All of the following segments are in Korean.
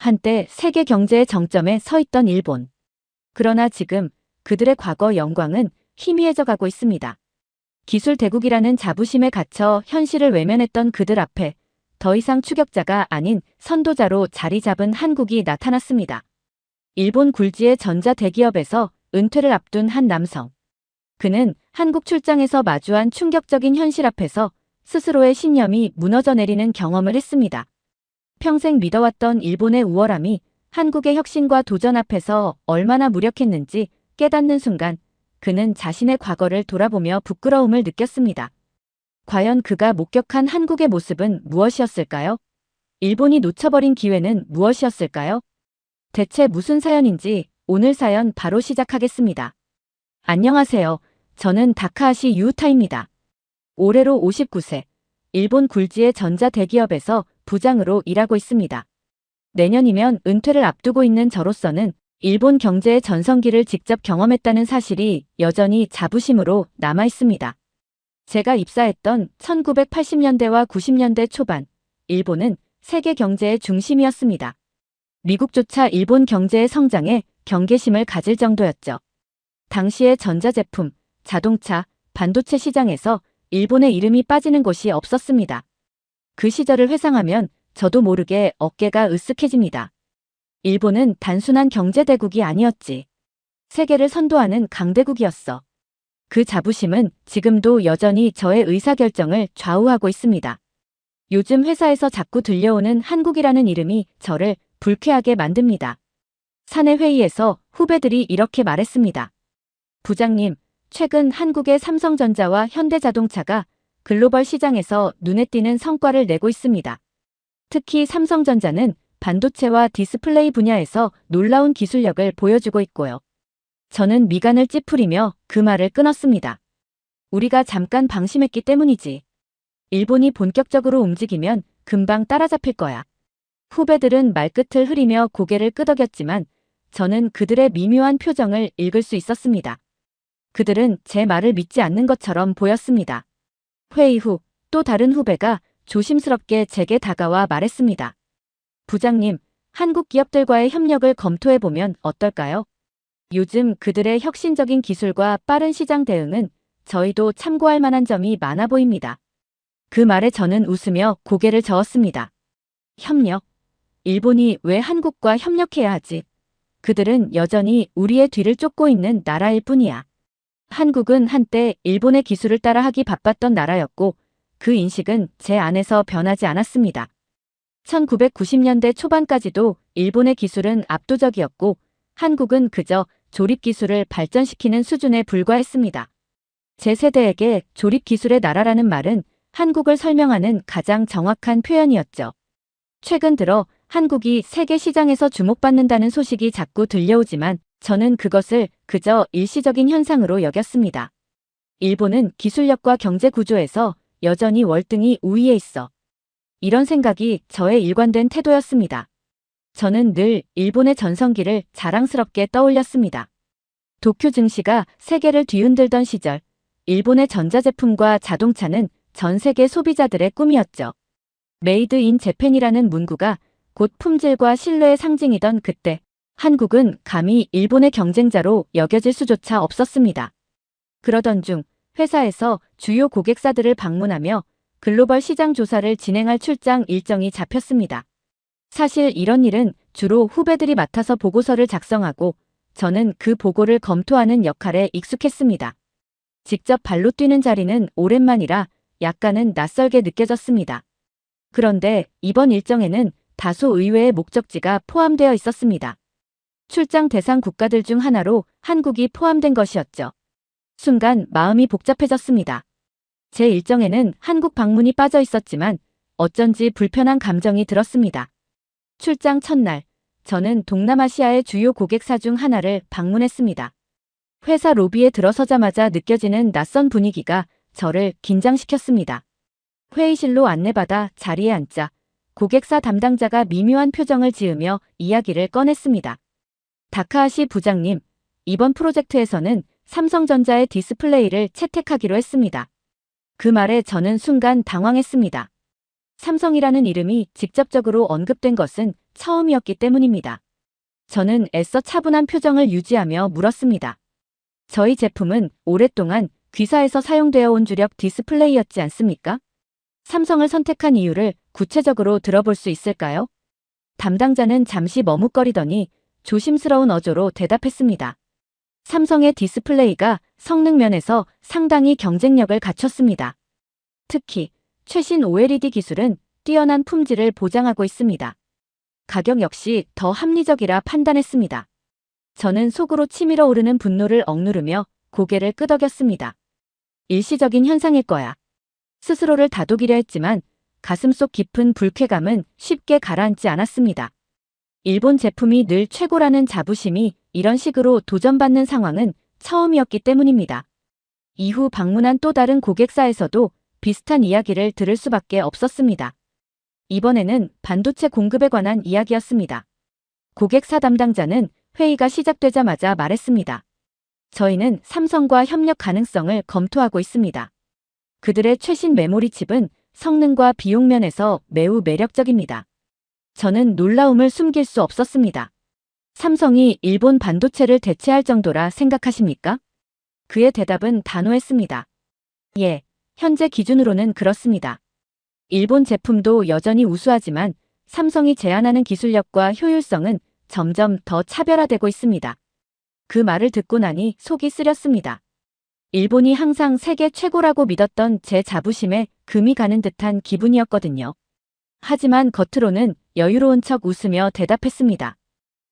한때 세계 경제의 정점에 서 있던 일본. 그러나 지금 그들의 과거 영광은 희미해져 가고 있습니다. 기술 대국이라는 자부심에 갇혀 현실을 외면했던 그들 앞에 더 이상 추격자가 아닌 선도자로 자리 잡은 한국이 나타났습니다. 일본 굴지의 전자 대기업에서 은퇴를 앞둔 한 남성. 그는 한국 출장에서 마주한 충격적인 현실 앞에서 스스로의 신념이 무너져 내리는 경험을 했습니다. 평생 믿어왔던 일본의 우월함이 한국의 혁신과 도전 앞에서 얼마나 무력했는지 깨닫는 순간 그는 자신의 과거를 돌아보며 부끄러움을 느꼈습니다. 과연 그가 목격한 한국의 모습은 무엇이었을까요? 일본이 놓쳐버린 기회는 무엇이었을까요? 대체 무슨 사연인지 오늘 사연 바로 시작하겠습니다. 안녕하세요. 저는 다카하시 유우타입니다. 올해로 59세, 일본 굴지의 전자 대기업에서 부장으로 일하고 있습니다. 내년이면 은퇴를 앞두고 있는 저로서는 일본 경제의 전성기를 직접 경험했다는 사실이 여전히 자부심으로 남아 있습니다. 제가 입사했던 1980년대와 90년대 초반, 일본은 세계 경제의 중심이었습니다. 미국조차 일본 경제의 성장에 경계심을 가질 정도였죠. 당시의 전자제품, 자동차, 반도체 시장에서 일본의 이름이 빠지는 곳이 없었습니다. 그 시절을 회상하면 저도 모르게 어깨가 으쓱해집니다. 일본은 단순한 경제대국이 아니었지. 세계를 선도하는 강대국이었어. 그 자부심은 지금도 여전히 저의 의사결정을 좌우하고 있습니다. 요즘 회사에서 자꾸 들려오는 한국이라는 이름이 저를 불쾌하게 만듭니다. 사내 회의에서 후배들이 이렇게 말했습니다. 부장님, 최근 한국의 삼성전자와 현대자동차가 글로벌 시장에서 눈에 띄는 성과를 내고 있습니다. 특히 삼성전자는 반도체와 디스플레이 분야에서 놀라운 기술력을 보여주고 있고요. 저는 미간을 찌푸리며 그 말을 끊었습니다. 우리가 잠깐 방심했기 때문이지. 일본이 본격적으로 움직이면 금방 따라잡힐 거야. 후배들은 말끝을 흐리며 고개를 끄덕였지만 저는 그들의 미묘한 표정을 읽을 수 있었습니다. 그들은 제 말을 믿지 않는 것처럼 보였습니다. 회의 후 또 다른 후배가 조심스럽게 제게 다가와 말했습니다. 부장님, 한국 기업들과의 협력을 검토해보면 어떨까요? 요즘 그들의 혁신적인 기술과 빠른 시장 대응은 저희도 참고할 만한 점이 많아 보입니다. 그 말에 저는 웃으며 고개를 저었습니다. 협력? 일본이 왜 한국과 협력해야 하지? 그들은 여전히 우리의 뒤를 쫓고 있는 나라일 뿐이야. 한국은 한때 일본의 기술을 따라하기 바빴던 나라였고 그 인식은 제 안에서 변하지 않았습니다. 1990년대 초반까지도 일본의 기술은 압도적이었고 한국은 그저 조립 기술을 발전시키는 수준에 불과했습니다. 제 세대에게 조립 기술의 나라라는 말은 한국을 설명하는 가장 정확한 표현이었죠. 최근 들어 한국이 세계 시장에서 주목받는다는 소식이 자꾸 들려오지만 저는 그것을 그저 일시적인 현상으로 여겼습니다. 일본은 기술력과 경제 구조에서 여전히 월등히 우위에 있어. 이런 생각이 저의 일관된 태도였습니다. 저는 늘 일본의 전성기를 자랑스럽게 떠올렸습니다. 도쿄 증시가 세계를 뒤흔들던 시절, 일본의 전자제품과 자동차는 전 세계 소비자들의 꿈이었죠. 메이드 인 재팬이라는 문구가 곧 품질과 신뢰의 상징이던 그때, 한국은 감히 일본의 경쟁자로 여겨질 수조차 없었습니다. 그러던 중 회사에서 주요 고객사들을 방문하며 글로벌 시장 조사를 진행할 출장 일정이 잡혔습니다. 사실 이런 일은 주로 후배들이 맡아서 보고서를 작성하고 저는 그 보고를 검토하는 역할에 익숙했습니다. 직접 발로 뛰는 자리는 오랜만이라 약간은 낯설게 느껴졌습니다. 그런데 이번 일정에는 다소 의외의 목적지가 포함되어 있었습니다. 출장 대상 국가들 중 하나로 한국이 포함된 것이었죠. 순간 마음이 복잡해졌습니다. 제 일정에는 한국 방문이 빠져 있었지만 어쩐지 불편한 감정이 들었습니다. 출장 첫날, 저는 동남아시아의 주요 고객사 중 하나를 방문했습니다. 회사 로비에 들어서자마자 느껴지는 낯선 분위기가 저를 긴장시켰습니다. 회의실로 안내받아 자리에 앉자 고객사 담당자가 미묘한 표정을 지으며 이야기를 꺼냈습니다. 다카하시 부장님, 이번 프로젝트에서는 삼성전자의 디스플레이를 채택하기로 했습니다. 그 말에 저는 순간 당황했습니다. 삼성이라는 이름이 직접적으로 언급된 것은 처음이었기 때문입니다. 저는 애써 차분한 표정을 유지하며 물었습니다. 저희 제품은 오랫동안 귀사에서 사용되어 온 주력 디스플레이였지 않습니까? 삼성을 선택한 이유를 구체적으로 들어볼 수 있을까요? 담당자는 잠시 머뭇거리더니 조심스러운 어조로 대답했습니다. 삼성의 디스플레이가 성능 면에서 상당히 경쟁력을 갖췄습니다. 특히 최신 OLED 기술은 뛰어난 품질을 보장하고 있습니다. 가격 역시 더 합리적이라 판단했습니다. 저는 속으로 치밀어 오르는 분노를 억누르며 고개를 끄덕였습니다. 일시적인 현상일 거야. 스스로를 다독이려 했지만 가슴속 깊은 불쾌감은 쉽게 가라앉지 않았습니다. 일본 제품이 늘 최고라는 자부심이 이런 식으로 도전받는 상황은 처음이었기 때문입니다. 이후 방문한 또 다른 고객사에서도 비슷한 이야기를 들을 수밖에 없었습니다. 이번에는 반도체 공급에 관한 이야기였습니다. 고객사 담당자는 회의가 시작되자마자 말했습니다. 저희는 삼성과 협력 가능성을 검토하고 있습니다. 그들의 최신 메모리 칩은 성능과 비용 면에서 매우 매력적입니다. 저는 놀라움을 숨길 수 없었습니다. 삼성이 일본 반도체를 대체할 정도라 생각하십니까? 그의 대답은 단호했습니다. 예, 현재 기준으로는 그렇습니다. 일본 제품도 여전히 우수하지만 삼성이 제안하는 기술력과 효율성은 점점 더 차별화되고 있습니다. 그 말을 듣고 나니 속이 쓰렸습니다. 일본이 항상 세계 최고라고 믿었던 제 자부심에 금이 가는 듯한 기분이었거든요. 하지만 겉으로는 여유로운 척 웃으며 대답했습니다.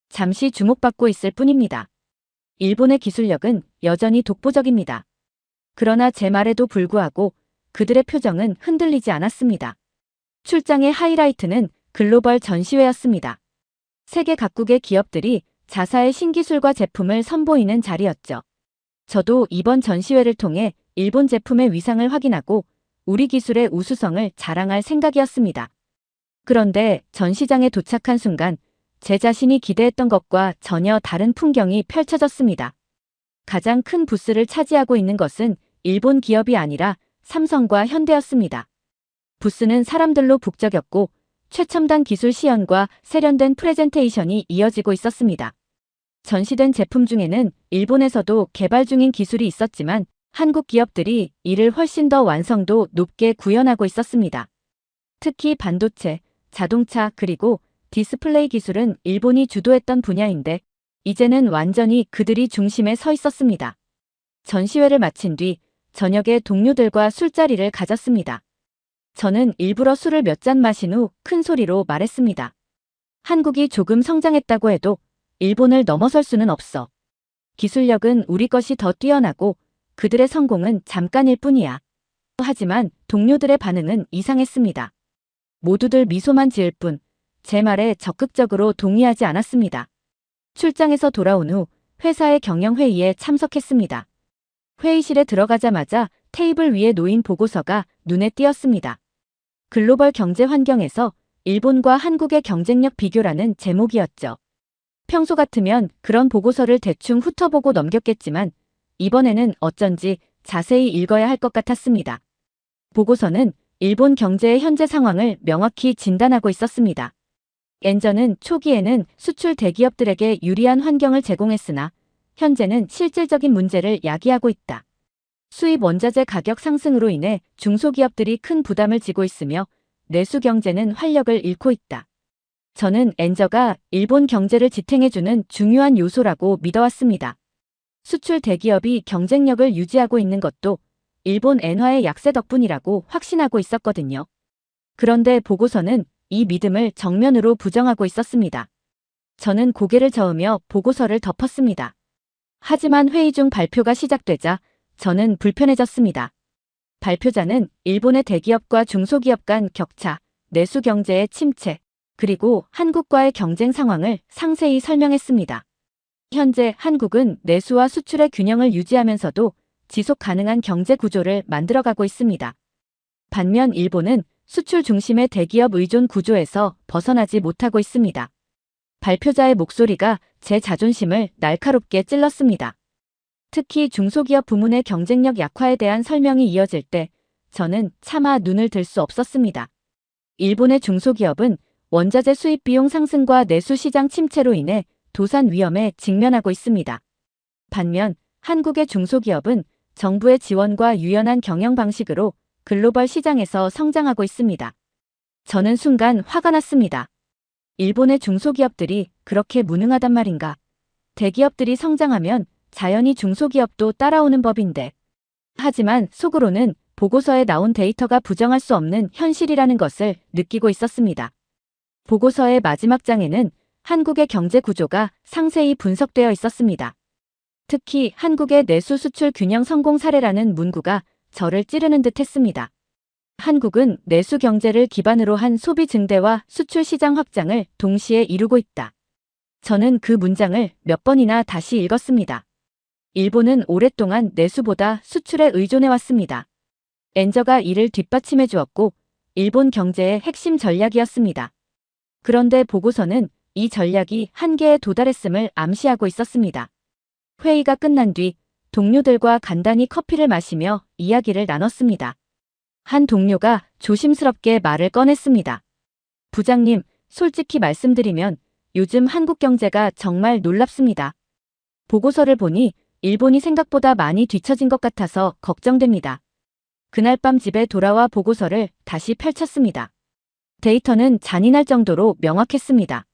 잠시 주목받고 있을 뿐입니다. 일본의 기술력은 여전히 독보적입니다. 그러나 제 말에도 불구하고 그들의 표정은 흔들리지 않았습니다. 출장의 하이라이트는 글로벌 전시회였습니다. 세계 각국의 기업들이 자사의 신기술과 제품을 선보이는 자리였죠. 저도 이번 전시회를 통해 일본 제품의 위상을 확인하고 우리 기술의 우수성을 자랑할 생각이었습니다. 그런데 전시장에 도착한 순간 제 자신이 기대했던 것과 전혀 다른 풍경이 펼쳐졌습니다. 가장 큰 부스를 차지하고 있는 것은 일본 기업이 아니라 삼성과 현대였습니다. 부스는 사람들로 북적였고 최첨단 기술 시연과 세련된 프레젠테이션이 이어지고 있었습니다. 전시된 제품 중에는 일본에서도 개발 중인 기술이 있었지만 한국 기업들이 이를 훨씬 더 완성도 높게 구현하고 있었습니다. 특히 반도체, 자동차 그리고 디스플레이 기술은 일본이 주도했던 분야인데 이제는 완전히 그들이 중심에 서 있었습니다. 전시회를 마친 뒤 저녁에 동료들과 술자리를 가졌습니다. 저는 일부러 술을 몇 잔 마신 후 큰 소리로 말했습니다. 한국이 조금 성장했다고 해도 일본을 넘어설 수는 없어. 기술력은 우리 것이 더 뛰어나고 그들의 성공은 잠깐일 뿐이야. 하지만 동료들의 반응은 이상했습니다. 모두들 미소만 지을 뿐 제 말에 적극적으로 동의하지 않았습니다. 출장에서 돌아온 후 회사의 경영회의에 참석했습니다. 회의실에 들어가자마자 테이블 위에 놓인 보고서가 눈에 띄었습니다. 글로벌 경제 환경에서 일본과 한국의 경쟁력 비교라는 제목이었죠. 평소 같으면 그런 보고서를 대충 훑어보고 넘겼겠지만 이번에는 어쩐지 자세히 읽어야 할 것 같았습니다. 보고서는 일본 경제의 현재 상황을 명확히 진단하고 있었습니다. 엔저는 초기에는 수출 대기업들에게 유리한 환경을 제공했으나 현재는 실질적인 문제를 야기하고 있다. 수입 원자재 가격 상승으로 인해 중소기업들이 큰 부담을 지고 있으며 내수 경제는 활력을 잃고 있다. 저는 엔저가 일본 경제를 지탱해주는 중요한 요소라고 믿어왔습니다. 수출 대기업이 경쟁력을 유지하고 있는 것도 일본 엔화의 약세 덕분이라고 확신하고 있었거든요. 그런데 보고서는 이 믿음을 정면으로 부정하고 있었습니다. 저는 고개를 저으며 보고서를 덮었습니다. 하지만 회의 중 발표가 시작되자 저는 불편해졌습니다. 발표자는 일본의 대기업과 중소기업 간 격차, 내수 경제의 침체, 그리고 한국과의 경쟁 상황을 상세히 설명했습니다. 현재 한국은 내수와 수출의 균형을 유지하면서도 지속 가능한 경제 구조를 만들어가고 있습니다. 반면 일본은 수출 중심의 대기업 의존 구조에서 벗어나지 못하고 있습니다. 발표자의 목소리가 제 자존심을 날카롭게 찔렀습니다. 특히 중소기업 부문의 경쟁력 약화에 대한 설명이 이어질 때 저는 차마 눈을 들 수 없었습니다. 일본의 중소기업은 원자재 수입 비용 상승과 내수 시장 침체로 인해 도산 위험에 직면하고 있습니다. 반면 한국의 중소기업은 정부의 지원과 유연한 경영 방식으로 글로벌 시장에서 성장하고 있습니다. 저는 순간 화가 났습니다. 일본의 중소기업들이 그렇게 무능하단 말인가? 대기업들이 성장하면 자연히 중소기업도 따라오는 법인데. 하지만 속으로는 보고서에 나온 데이터가 부정할 수 없는 현실이라는 것을 느끼고 있었습니다. 보고서의 마지막 장에는 한국의 경제 구조가 상세히 분석되어 있었습니다. 특히 한국의 내수 수출 균형 성공 사례라는 문구가 저를 찌르는 듯 했습니다. 한국은 내수 경제를 기반으로 한 소비 증대와 수출 시장 확장을 동시에 이루고 있다. 저는 그 문장을 몇 번이나 다시 읽었습니다. 일본은 오랫동안 내수보다 수출에 의존해왔습니다. 엔저가 이를 뒷받침해 주었고 일본 경제의 핵심 전략이었습니다. 그런데 보고서는 이 전략이 한계에 도달했음을 암시하고 있었습니다. 회의가 끝난 뒤 동료들과 간단히 커피를 마시며 이야기를 나눴습니다. 한 동료가 조심스럽게 말을 꺼냈습니다. 부장님, 솔직히 말씀드리면 요즘 한국 경제가 정말 놀랍습니다. 보고서를 보니 일본이 생각보다 많이 뒤처진 것 같아서 걱정됩니다. 그날 밤 집에 돌아와 보고서를 다시 펼쳤습니다. 데이터는 잔인할 정도로 명확했습니다.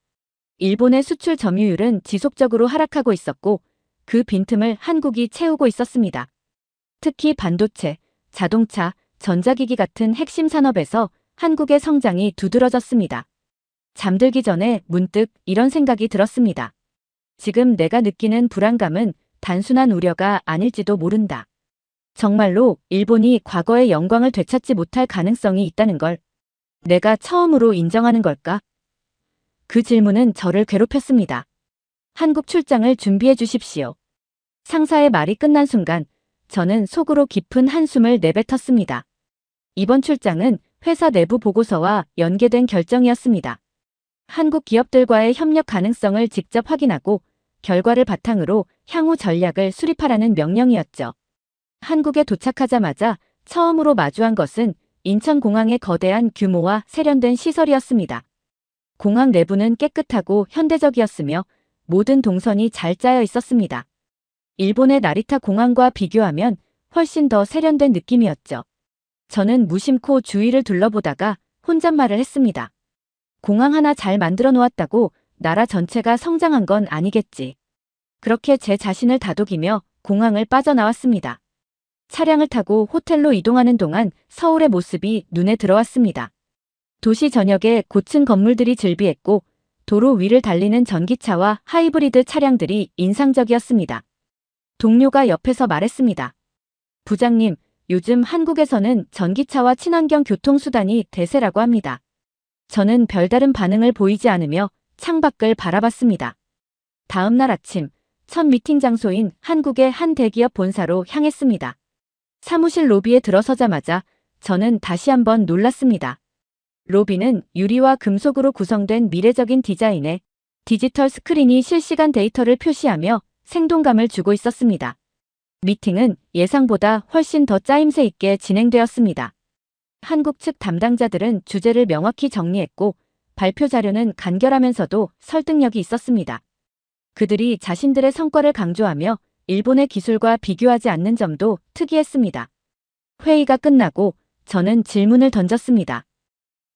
일본의 수출 점유율은 지속적으로 하락하고 있었고 그 빈틈을 한국이 채우고 있었습니다. 특히 반도체, 자동차, 전자기기 같은 핵심 산업에서 한국의 성장이 두드러졌습니다. 잠들기 전에 문득 이런 생각이 들었습니다. 지금 내가 느끼는 불안감은 단순한 우려가 아닐지도 모른다. 정말로 일본이 과거의 영광을 되찾지 못할 가능성이 있다는 걸 내가 처음으로 인정하는 걸까? 그 질문은 저를 괴롭혔습니다. 한국 출장을 준비해 주십시오. 상사의 말이 끝난 순간 저는 속으로 깊은 한숨을 내뱉었습니다. 이번 출장은 회사 내부 보고서와 연계된 결정이었습니다. 한국 기업들과의 협력 가능성을 직접 확인하고 결과를 바탕으로 향후 전략을 수립하라는 명령이었죠. 한국에 도착하자마자 처음으로 마주한 것은 인천공항의 거대한 규모와 세련된 시설이었습니다. 공항 내부는 깨끗하고 현대적이었으며 모든 동선이 잘 짜여 있었습니다. 일본의 나리타 공항과 비교하면 훨씬 더 세련된 느낌이었죠. 저는 무심코 주위를 둘러보다가 혼잣말을 했습니다. 공항 하나 잘 만들어 놓았다고 나라 전체가 성장한 건 아니겠지. 그렇게 제 자신을 다독이며 공항을 빠져나왔습니다. 차량을 타고 호텔로 이동하는 동안 서울의 모습이 눈에 들어왔습니다. 도시 전역에 고층 건물들이 즐비했고 도로 위를 달리는 전기차와 하이브리드 차량들이 인상적이었습니다. 동료가 옆에서 말했습니다. 부장님, 요즘 한국에서는 전기차와 친환경 교통수단이 대세라고 합니다. 저는 별다른 반응을 보이지 않으며 창밖을 바라봤습니다. 다음 날 아침, 첫 미팅 장소인 한국의 한 대기업 본사로 향했습니다. 사무실 로비에 들어서자마자 저는 다시 한번 놀랐습니다. 로비는 유리와 금속으로 구성된 미래적인 디자인에 디지털 스크린이 실시간 데이터를 표시하며 생동감을 주고 있었습니다. 미팅은 예상보다 훨씬 더 짜임새 있게 진행되었습니다. 한국 측 담당자들은 주제를 명확히 정리했고 발표 자료는 간결하면서도 설득력이 있었습니다. 그들이 자신들의 성과를 강조하며 일본의 기술과 비교하지 않는 점도 특이했습니다. 회의가 끝나고 저는 질문을 던졌습니다.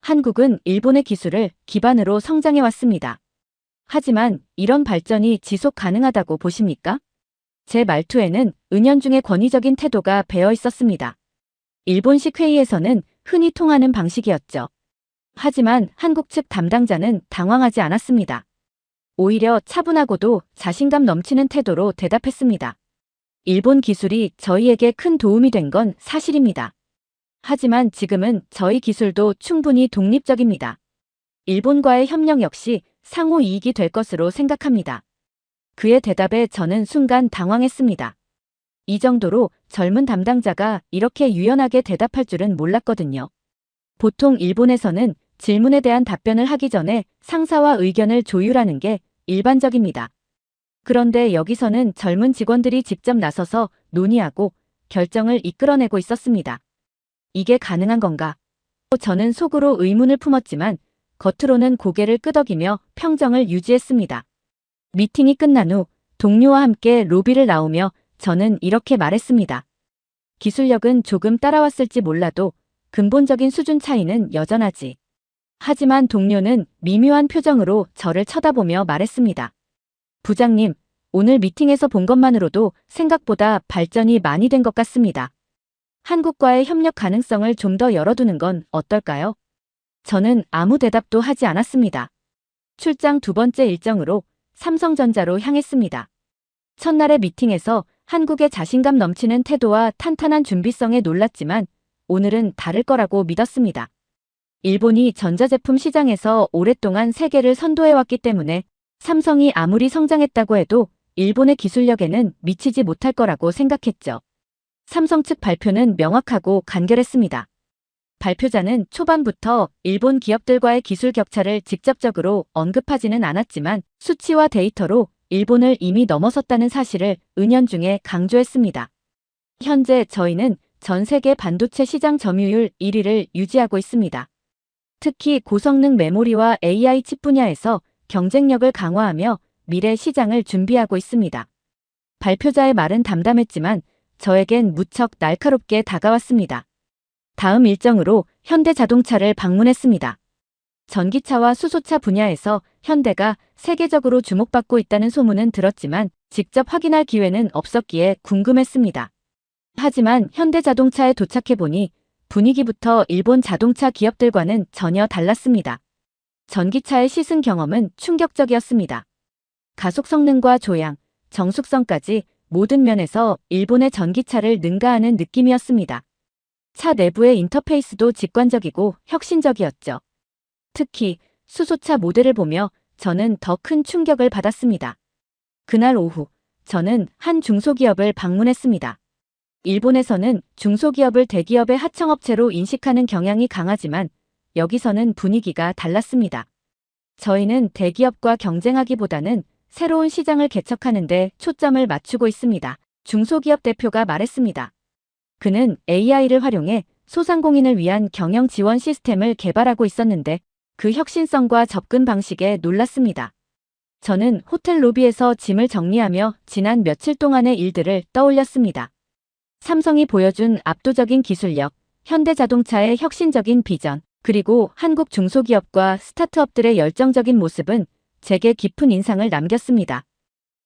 한국은 일본의 기술을 기반으로 성장해왔습니다. 하지만 이런 발전이 지속 가능하다고 보십니까? 제 말투에는 은연중에 권위적인 태도가 배어 있었습니다. 일본식 회의에서는 흔히 통하는 방식이었죠. 하지만 한국 측 담당자는 당황하지 않았습니다. 오히려 차분하고도 자신감 넘치는 태도로 대답했습니다. 일본 기술이 저희에게 큰 도움이 된 건 사실입니다. 하지만 지금은 저희 기술도 충분히 독립적입니다. 일본과의 협력 역시 상호 이익이 될 것으로 생각합니다. 그의 대답에 저는 순간 당황했습니다. 이 정도로 젊은 담당자가 이렇게 유연하게 대답할 줄은 몰랐거든요. 보통 일본에서는 질문에 대한 답변을 하기 전에 상사와 의견을 조율하는 게 일반적입니다. 그런데 여기서는 젊은 직원들이 직접 나서서 논의하고 결정을 이끌어내고 있었습니다. 이게 가능한 건가? 저는 속으로 의문을 품었지만 겉으로는 고개를 끄덕이며 평정을 유지했습니다. 미팅이 끝난 후 동료와 함께 로비를 나오며 저는 이렇게 말했습니다. 기술력은 조금 따라왔을지 몰라도 근본적인 수준 차이는 여전하지. 하지만 동료는 미묘한 표정으로 저를 쳐다보며 말했습니다. 부장님, 오늘 미팅에서 본 것만으로도 생각보다 발전이 많이 된 것 같습니다. 한국과의 협력 가능성을 좀 더 열어두는 건 어떨까요? 저는 아무 대답도 하지 않았습니다. 출장 두 번째 일정으로 삼성전자로 향했습니다. 첫날의 미팅에서 한국의 자신감 넘치는 태도와 탄탄한 준비성에 놀랐지만 오늘은 다를 거라고 믿었습니다. 일본이 전자제품 시장에서 오랫동안 세계를 선도해왔기 때문에 삼성이 아무리 성장했다고 해도 일본의 기술력에는 미치지 못할 거라고 생각했죠. 삼성 측 발표는 명확하고 간결했습니다. 발표자는 초반부터 일본 기업들과의 기술 격차를 직접적으로 언급하지는 않았지만 수치와 데이터로 일본을 이미 넘어섰다는 사실을 은연중에 강조했습니다. 현재 저희는 전 세계 반도체 시장 점유율 1위를 유지하고 있습니다. 특히 고성능 메모리와 AI 칩 분야에서 경쟁력을 강화하며 미래 시장을 준비하고 있습니다. 발표자의 말은 담담했지만 저에겐 무척 날카롭게 다가왔습니다. 다음 일정으로 현대자동차를 방문했습니다. 전기차와 수소차 분야에서 현대가 세계적으로 주목받고 있다는 소문은 들었지만 직접 확인할 기회는 없었기에 궁금했습니다. 하지만 현대자동차에 도착해보니 분위기부터 일본 자동차 기업들과는 전혀 달랐습니다. 전기차의 시승 경험은 충격적이었습니다. 가속 성능과 조향, 정숙성까지 모든 면에서 일본의 전기차를 능가하는 느낌이었습니다. 차 내부의 인터페이스도 직관적이고 혁신적이었죠. 특히 수소차 모델을 보며 저는 더 큰 충격을 받았습니다. 그날 오후, 저는 한 중소기업을 방문했습니다. 일본에서는 중소기업을 대기업의 하청업체로 인식하는 경향이 강하지만 여기서는 분위기가 달랐습니다. 저희는 대기업과 경쟁하기보다는 새로운 시장을 개척하는 데 초점을 맞추고 있습니다. 중소기업 대표가 말했습니다. 그는 AI를 활용해 소상공인을 위한 경영 지원 시스템을 개발하고 있었는데 그 혁신성과 접근 방식에 놀랐습니다. 저는 호텔 로비에서 짐을 정리하며 지난 며칠 동안의 일들을 떠올렸습니다. 삼성이 보여준 압도적인 기술력, 현대자동차의 혁신적인 비전, 그리고 한국 중소기업과 스타트업들의 열정적인 모습은 제게 깊은 인상을 남겼습니다.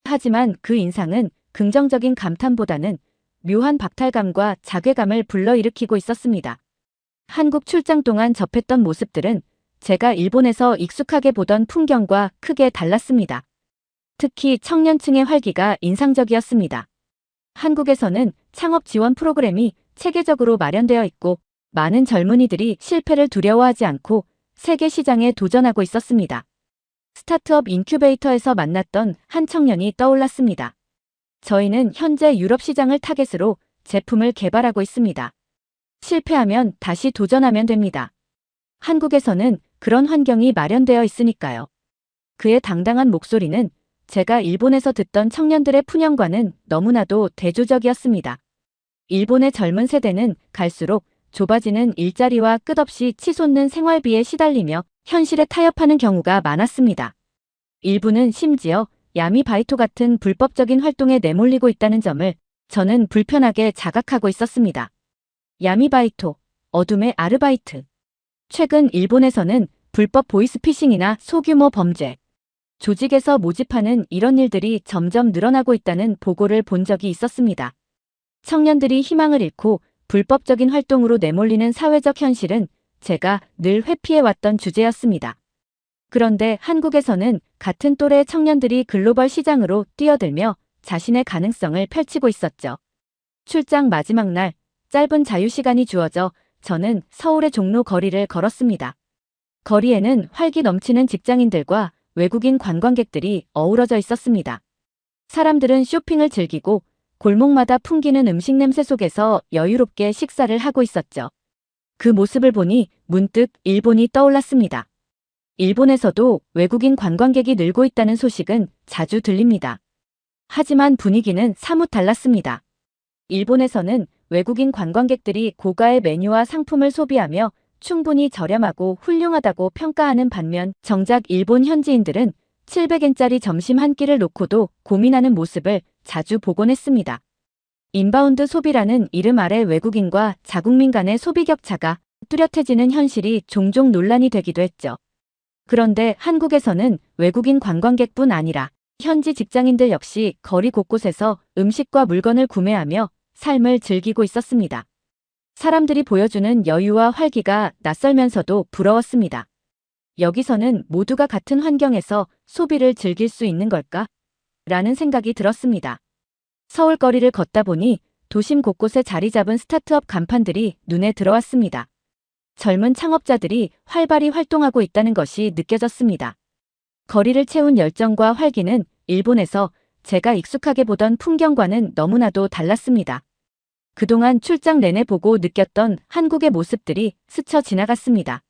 하지만 그 인상은 긍정적인 감탄보다는 묘한 박탈감과 자괴감을 불러일으키고 있었습니다. 한국 출장 동안 접했던 모습들은 제가 일본에서 익숙하게 보던 풍경과 크게 달랐습니다. 특히 청년층의 활기가 인상적이었습니다. 한국에서는 창업 지원 프로그램이 체계적으로 마련되어 있고 많은 젊은이들이 실패를 두려워하지 않고 세계 시장에 도전하고 있었습니다. 스타트업 인큐베이터에서 만났던 한 청년이 떠올랐습니다. 저희는 현재 유럽 시장을 타겟으로 제품을 개발하고 있습니다. 실패하면 다시 도전하면 됩니다. 한국에서는 그런 환경이 마련되어 있으니까요. 그의 당당한 목소리는 제가 일본에서 듣던 청년들의 푸념과는 너무나도 대조적이었습니다. 일본의 젊은 세대는 갈수록 좁아지는 일자리와 끝없이 치솟는 생활비에 시달리며 현실에 타협하는 경우가 많았습니다. 일부는 심지어 야미바이토 같은 불법적인 활동에 내몰리고 있다는 점을 저는 불편하게 자각하고 있었습니다. 야미바이토, 어둠의 아르바이트. 최근 일본에서는 불법 보이스피싱이나 소규모 범죄, 조직에서 모집하는 이런 일들이 점점 늘어나고 있다는 보고를 본 적이 있었습니다. 청년들이 희망을 잃고 불법적인 활동으로 내몰리는 사회적 현실은 제가 늘 회피해왔던 주제였습니다. 그런데 한국에서는 같은 또래의 청년들이 글로벌 시장으로 뛰어들며 자신의 가능성을 펼치고 있었죠. 출장 마지막 날, 짧은 자유시간이 주어져 저는 서울의 종로 거리를 걸었습니다. 거리에는 활기 넘치는 직장인들과 외국인 관광객들이 어우러져 있었습니다. 사람들은 쇼핑을 즐기고 골목마다 풍기는 음식 냄새 속에서 여유롭게 식사를 하고 있었죠. 그 모습을 보니 문득 일본이 떠올랐습니다. 일본에서도 외국인 관광객이 늘고 있다는 소식은 자주 들립니다. 하지만 분위기는 사뭇 달랐습니다. 일본에서는 외국인 관광객들이 고가의 메뉴와 상품을 소비하며 충분히 저렴하고 훌륭하다고 평가하는 반면 정작 일본 현지인들은 700엔짜리 점심 한 끼를 놓고도 고민하는 모습을 자주 보곤 했습니다. 인바운드 소비라는 이름 아래 외국인과 자국민 간의 소비 격차가 뚜렷해지는 현실이 종종 논란이 되기도 했죠. 그런데 한국에서는 외국인 관광객뿐 아니라 현지 직장인들 역시 거리 곳곳에서 음식과 물건을 구매하며 삶을 즐기고 있었습니다. 사람들이 보여주는 여유와 활기가 낯설면서도 부러웠습니다. 여기서는 모두가 같은 환경에서 소비를 즐길 수 있는 걸까? 라는 생각이 들었습니다. 서울 거리를 걷다 보니 도심 곳곳에 자리 잡은 스타트업 간판들이 눈에 들어왔습니다. 젊은 창업자들이 활발히 활동하고 있다는 것이 느껴졌습니다. 거리를 채운 열정과 활기는 일본에서 제가 익숙하게 보던 풍경과는 너무나도 달랐습니다. 그동안 출장 내내 보고 느꼈던 한국의 모습들이 스쳐 지나갔습니다.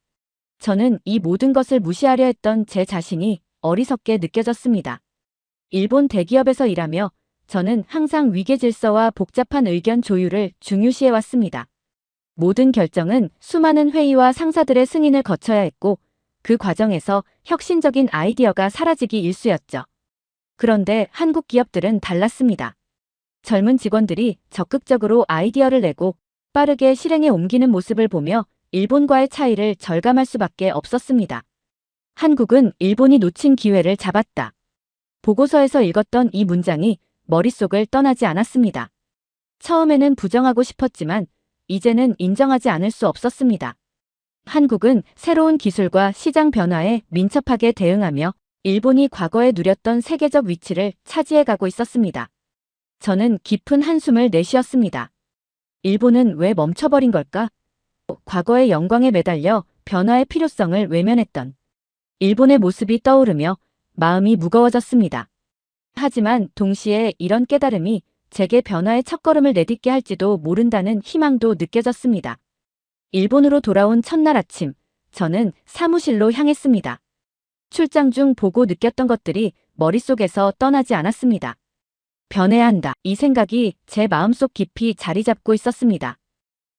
저는 이 모든 것을 무시하려 했던 제 자신이 어리석게 느껴졌습니다. 일본 대기업에서 일하며 저는 항상 위계 질서와 복잡한 의견 조율을 중요시해왔습니다. 모든 결정은 수많은 회의와 상사들의 승인을 거쳐야 했고 그 과정에서 혁신적인 아이디어가 사라지기 일쑤였죠. 그런데 한국 기업들은 달랐습니다. 젊은 직원들이 적극적으로 아이디어를 내고 빠르게 실행에 옮기는 모습을 보며 일본과의 차이를 절감할 수밖에 없었습니다. 한국은 일본이 놓친 기회를 잡았다. 보고서에서 읽었던 이 문장이 머릿속을 떠나지 않았습니다. 처음에는 부정하고 싶었지만 이제는 인정하지 않을 수 없었습니다. 한국은 새로운 기술과 시장 변화에 민첩하게 대응하며 일본이 과거에 누렸던 세계적 위치를 차지해 가고 있었습니다. 저는 깊은 한숨을 내쉬었습니다. 일본은 왜 멈춰버린 걸까? 과거의 영광에 매달려 변화의 필요성을 외면했던 일본의 모습이 떠오르며 마음이 무거워졌습니다. 하지만 동시에 이런 깨달음이 제게 변화의 첫걸음을 내딛게 할지도 모른다는 희망도 느껴졌습니다. 일본으로 돌아온 첫날 아침, 저는 사무실로 향했습니다. 출장 중 보고 느꼈던 것들이 머릿속에서 떠나지 않았습니다. 변해야 한다. 이 생각이 제 마음속 깊이 자리 잡고 있었습니다.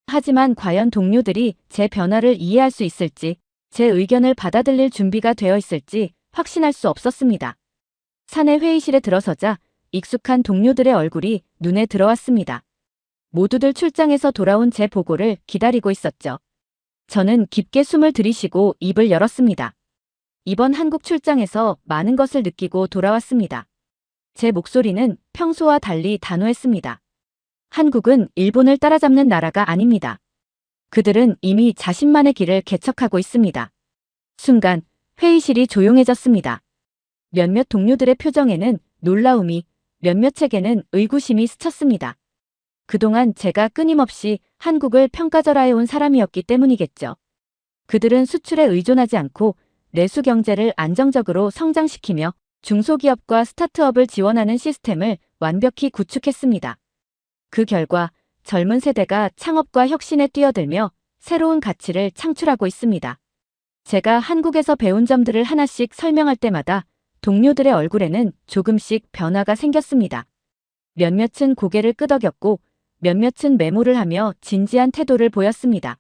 하지만 과연 동료들이 제 변화를 이해할 수 있을지, 제 의견을 받아들일 준비가 되어 있을지 확신할 수 없었습니다. 사내 회의실에 들어서자 익숙한 동료들의 얼굴이 눈에 들어왔습니다. 모두들 출장에서 돌아온 제 보고를 기다리고 있었죠. 저는 깊게 숨을 들이쉬고 입을 열었습니다. 이번 한국 출장에서 많은 것을 느끼고 돌아왔습니다. 제 목소리는 평소와 달리 단호했습니다. 한국은 일본을 따라잡는 나라가 아닙니다. 그들은 이미 자신만의 길을 개척하고 있습니다. 순간 회의실이 조용해졌습니다. 몇몇 동료들의 표정에는 놀라움이, 몇몇에게는 의구심이 스쳤습니다. 그동안 제가 끊임없이 한국을 평가절하해온 사람이었기 때문이겠죠. 그들은 수출에 의존하지 않고 내수 경제를 안정적으로 성장시키며 중소기업과 스타트업을 지원하는 시스템을 완벽히 구축했습니다. 그 결과 젊은 세대가 창업과 혁신에 뛰어들며 새로운 가치를 창출하고 있습니다. 제가 한국에서 배운 점들을 하나씩 설명할 때마다 동료들의 얼굴에는 조금씩 변화가 생겼습니다. 몇몇은 고개를 끄덕였고 몇몇은 메모를 하며 진지한 태도를 보였습니다.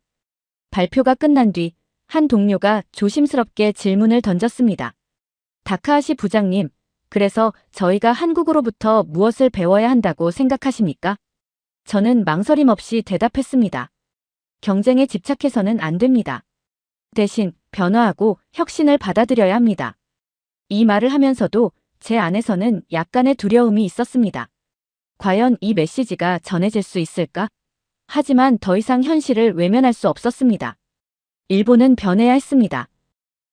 발표가 끝난 뒤 한 동료가 조심스럽게 질문을 던졌습니다. 다카하시 부장님, 그래서 저희가 한국으로부터 무엇을 배워야 한다고 생각하십니까? 저는 망설임 없이 대답했습니다. 경쟁에 집착해서는 안 됩니다. 대신 변화하고 혁신을 받아들여야 합니다. 이 말을 하면서도 제 안에서는 약간의 두려움이 있었습니다. 과연 이 메시지가 전해질 수 있을까? 하지만 더 이상 현실을 외면할 수 없었습니다. 일본은 변해야 했습니다.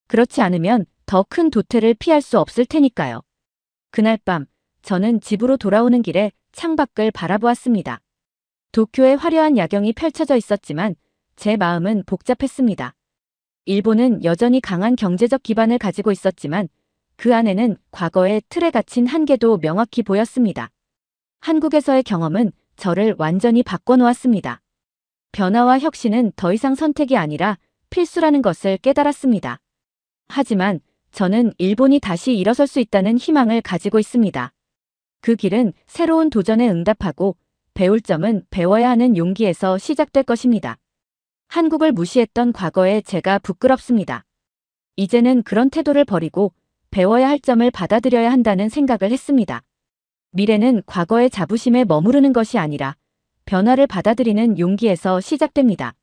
그렇지 않으면 더 큰 도태를 피할 수 없을 테니까요. 그날 밤, 저는 집으로 돌아오는 길에 창밖을 바라보았습니다. 도쿄의 화려한 야경이 펼쳐져 있었지만 제 마음은 복잡했습니다. 일본은 여전히 강한 경제적 기반을 가지고 있었지만 그 안에는 과거의 틀에 갇힌 한계도 명확히 보였습니다. 한국에서의 경험은 저를 완전히 바꿔놓았습니다. 변화와 혁신은 더 이상 선택이 아니라 필수라는 것을 깨달았습니다. 하지만 저는 일본이 다시 일어설 수 있다는 희망을 가지고 있습니다. 그 길은 새로운 도전에 응답하고 배울 점은 배워야 하는 용기에서 시작될 것입니다. 한국을 무시했던 과거에 제가 부끄럽습니다. 이제는 그런 태도를 버리고 배워야 할 점을 받아들여야 한다는 생각을 했습니다. 미래는 과거의 자부심에 머무르는 것이 아니라 변화를 받아들이는 용기에서 시작됩니다.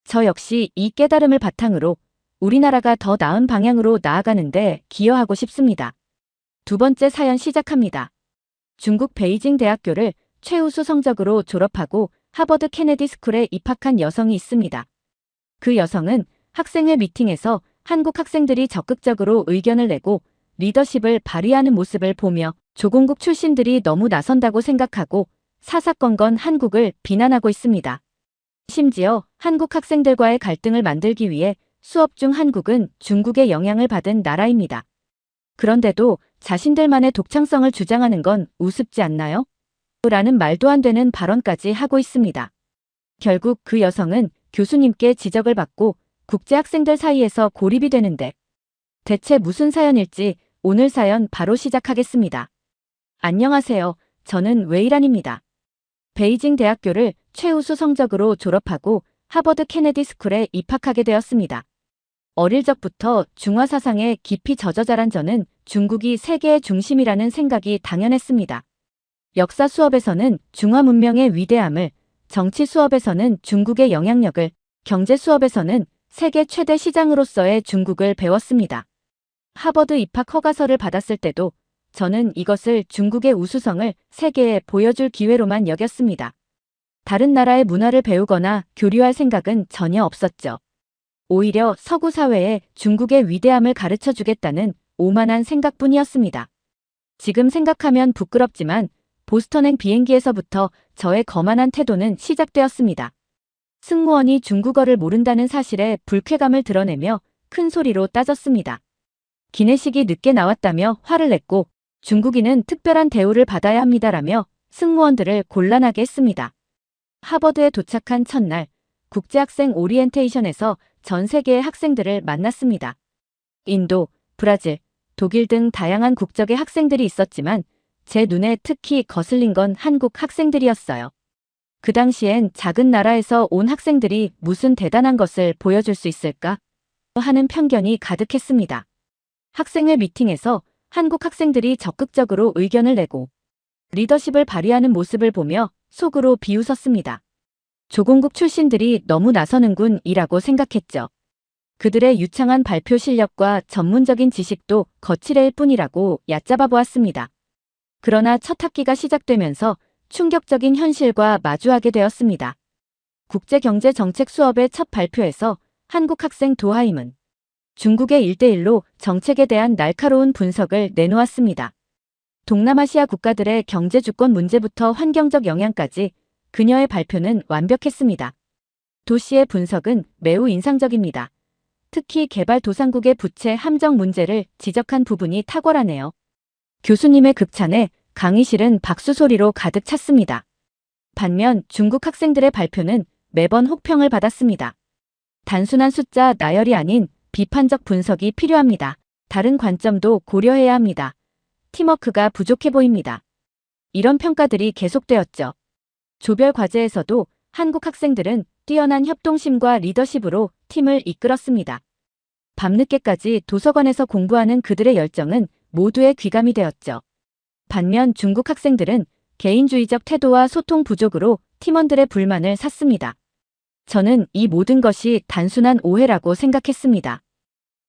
저 역시 이 깨달음을 바탕으로 우리나라가 더 나은 방향으로 나아가는데 기여하고 싶습니다. 두 번째 사연 시작합니다. 중국 베이징 대학교를 최우수 성적으로 졸업하고 하버드 케네디 스쿨에 입학한 여성이 있습니다. 그 여성은 학생회 미팅에서 한국 학생들이 적극적으로 의견을 내고 리더십을 발휘하는 모습을 보며 조공국 출신들이 너무 나선다고 생각하고 사사건건 한국을 비난하고 있습니다. 심지어 한국 학생들과의 갈등을 만들기 위해 수업 중 한국은 중국의 영향을 받은 나라입니다. 그런데도 자신들만의 독창성을 주장하는 건 우습지 않나요? 라는 말도 안 되는 발언까지 하고 있습니다. 결국 그 여성은 교수님께 지적을 받고 국제 학생들 사이에서 고립이 되는데 대체 무슨 사연일지 오늘 사연 바로 시작하겠습니다. 안녕하세요. 저는 웨이란입니다. 베이징 대학교를 최우수 성적으로 졸업하고 하버드 케네디 스쿨에 입학하게 되었습니다. 어릴 적부터 중화 사상에 깊이 젖어 자란 저는 중국이 세계의 중심이라는 생각이 당연했습니다. 역사 수업에서는 중화 문명의 위대함을, 정치 수업에서는 중국의 영향력을, 경제 수업에서는 세계 최대 시장으로서의 중국을 배웠습니다. 하버드 입학 허가서를 받았을 때도 저는 이것을 중국의 우수성을 세계에 보여줄 기회로만 여겼습니다. 다른 나라의 문화를 배우거나 교류할 생각은 전혀 없었죠. 오히려 서구 사회에 중국의 위대함을 가르쳐 주겠다는 오만한 생각뿐이었습니다. 지금 생각하면 부끄럽지만 보스턴행 비행기에서부터 저의 거만한 태도는 시작되었습니다. 승무원이 중국어를 모른다는 사실에 불쾌감을 드러내며 큰 소리로 따졌습니다. 기내식이 늦게 나왔다며 화를 냈고 중국인은 특별한 대우를 받아야 합니다라며 승무원들을 곤란하게 했습니다. 하버드에 도착한 첫날, 국제학생 오리엔테이션에서 전 세계의 학생들을 만났습니다. 인도, 브라질, 독일 등 다양한 국적의 학생들이 있었지만 제 눈에 특히 거슬린 건 한국 학생들이었어요. 그 당시엔 작은 나라에서 온 학생들이 무슨 대단한 것을 보여줄 수 있을까? 하는 편견이 가득했습니다. 학생회 미팅에서 한국 학생들이 적극적으로 의견을 내고 리더십을 발휘하는 모습을 보며 속으로 비웃었습니다. 조공국 출신들이 너무 나서는군이라고 생각했죠. 그들의 유창한 발표 실력과 전문적인 지식도 거칠애일 뿐이라고 얕잡아 보았습니다. 그러나 첫 학기가 시작되면서 충격적인 현실과 마주하게 되었습니다. 국제경제정책 수업의 첫 발표에서 한국 학생 도하임은 중국의 1대1로 정책에 대한 날카로운 분석을 내놓았습니다. 동남아시아 국가들의 경제 주권 문제부터 환경적 영향까지 그녀의 발표는 완벽했습니다. 도시의 분석은 매우 인상적입니다. 특히 개발도상국의 부채 함정 문제를 지적한 부분이 탁월하네요. 교수님의 극찬에 강의실은 박수 소리로 가득 찼습니다. 반면 중국 학생들의 발표는 매번 혹평을 받았습니다. 단순한 숫자 나열이 아닌 비판적 분석이 필요합니다. 다른 관점도 고려해야 합니다. 팀워크가 부족해 보입니다. 이런 평가들이 계속되었죠. 조별 과제에서도 한국 학생들은 뛰어난 협동심과 리더십으로 팀을 이끌었습니다. 밤늦게까지 도서관에서 공부하는 그들의 열정은 모두의 귀감이 되었죠. 반면 중국 학생들은 개인주의적 태도와 소통 부족으로 팀원들의 불만을 샀습니다. 저는 이 모든 것이 단순한 오해라고 생각했습니다.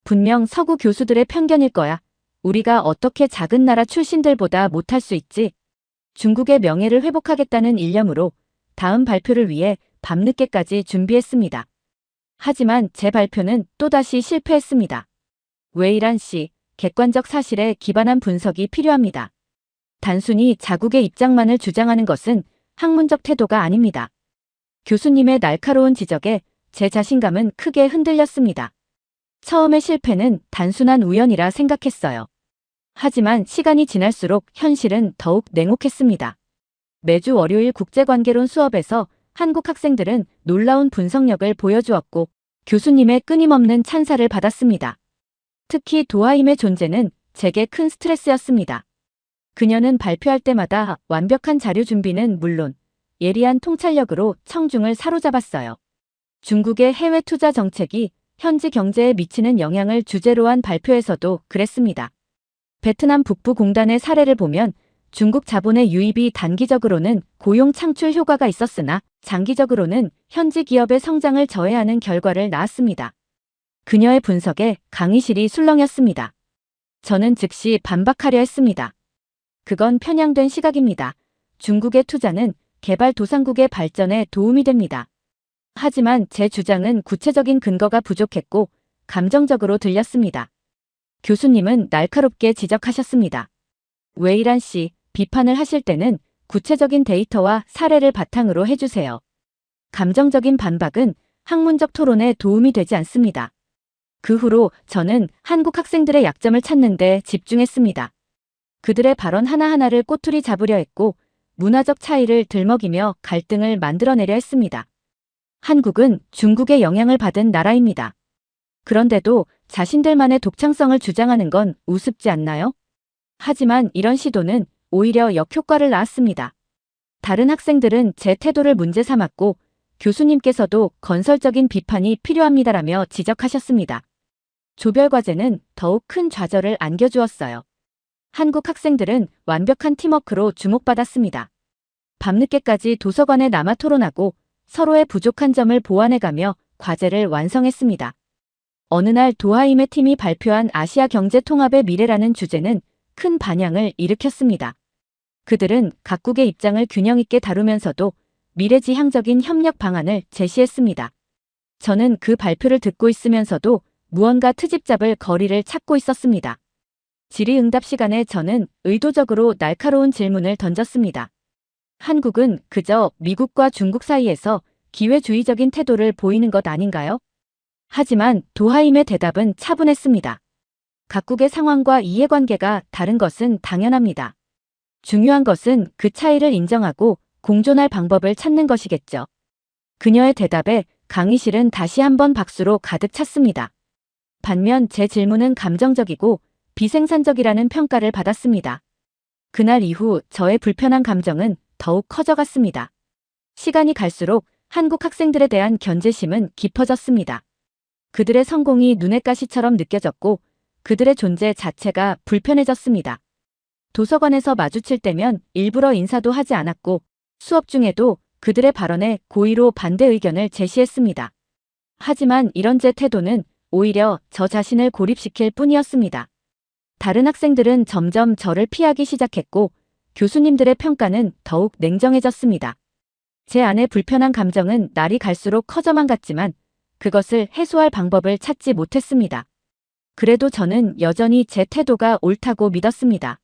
분명 서구 교수들의 편견일 거야. 우리가 어떻게 작은 나라 출신들보다 못할 수 있지? 중국의 명예를 회복하겠다는 일념으로 다음 발표를 위해 밤늦게까지 준비했습니다. 하지만 제 발표는 또다시 실패했습니다. 웨이란 씨, 객관적 사실에 기반한 분석이 필요합니다. 단순히 자국의 입장만을 주장하는 것은 학문적 태도가 아닙니다. 교수님의 날카로운 지적에 제 자신감은 크게 흔들렸습니다. 처음의 실패는 단순한 우연이라 생각했어요. 하지만 시간이 지날수록 현실은 더욱 냉혹했습니다. 매주 월요일 국제관계론 수업에서 한국 학생들은 놀라운 분석력을 보여주었고 교수님의 끊임없는 찬사를 받았습니다. 특히 도하임의 존재는 제게 큰 스트레스였습니다. 그녀는 발표할 때마다 완벽한 자료 준비는 물론 예리한 통찰력으로 청중을 사로잡았어요. 중국의 해외 투자 정책이 현지 경제에 미치는 영향을 주제로 한 발표에서도 그랬습니다. 베트남 북부 공단의 사례를 보면 중국 자본의 유입이 단기적으로는 고용 창출 효과가 있었으나 장기적으로는 현지 기업의 성장을 저해하는 결과를 낳았습니다. 그녀의 분석에 강의실이 술렁였습니다. 저는 즉시 반박하려 했습니다. 그건 편향된 시각입니다. 중국의 투자는 개발도상국의 발전에 도움이 됩니다. 하지만 제 주장은 구체적인 근거가 부족했고 감정적으로 들렸습니다. 교수님은 날카롭게 지적하셨습니다. 웨이란 씨, 비판을 하실 때는 구체적인 데이터와 사례를 바탕으로 해주세요. 감정적인 반박은 학문적 토론에 도움이 되지 않습니다. 그 후로 저는 한국 학생들의 약점을 찾는 데 집중했습니다. 그들의 발언 하나하나를 꼬투리 잡으려 했고 문화적 차이를 들먹이며 갈등을 만들어내려 했습니다. 한국은 중국의 영향을 받은 나라입니다. 그런데도 자신들만의 독창성을 주장하는 건 우습지 않나요? 하지만 이런 시도는 오히려 역효과를 낳았습니다. 다른 학생들은 제 태도를 문제 삼았고 교수님께서도 건설적인 비판이 필요합니다라며 지적하셨습니다. 조별과제는 더욱 큰 좌절을 안겨주었어요. 한국 학생들은 완벽한 팀워크로 주목받았습니다. 밤늦게까지 도서관에 남아 토론하고 서로의 부족한 점을 보완해가며 과제를 완성했습니다. 어느 날 도하임의 팀이 발표한 아시아 경제 통합의 미래라는 주제는 큰 반향을 일으켰습니다. 그들은 각국의 입장을 균형 있게 다루면서도 미래지향적인 협력 방안을 제시했습니다. 저는 그 발표를 듣고 있으면서도 무언가 트집 잡을 거리를 찾고 있었습니다. 질의응답 시간에 저는 의도적으로 날카로운 질문을 던졌습니다. 한국은 그저 미국과 중국 사이에서 기회주의적인 태도를 보이는 것 아닌가요? 하지만 도하임의 대답은 차분했습니다. 각국의 상황과 이해관계가 다른 것은 당연합니다. 중요한 것은 그 차이를 인정하고 공존할 방법을 찾는 것이겠죠. 그녀의 대답에 강의실은 다시 한번 박수로 가득 찼습니다. 반면 제 질문은 감정적이고 비생산적이라는 평가를 받았습니다. 그날 이후 저의 불편한 감정은 더욱 커져갔습니다. 시간이 갈수록 한국 학생들에 대한 견제심은 깊어졌습니다. 그들의 성공이 눈의 가시처럼 느껴졌고 그들의 존재 자체가 불편해졌습니다. 도서관에서 마주칠 때면 일부러 인사도 하지 않았고 수업 중에도 그들의 발언에 고의로 반대 의견을 제시했습니다. 하지만 이런 제 태도는 오히려 저 자신을 고립시킬 뿐이었습니다. 다른 학생들은 점점 저를 피하기 시작했고 교수님들의 평가는 더욱 냉정해졌습니다. 제 안의 불편한 감정은 날이 갈수록 커져만 갔지만 그것을 해소할 방법을 찾지 못했습니다. 그래도 저는 여전히 제 태도가 옳다고 믿었습니다.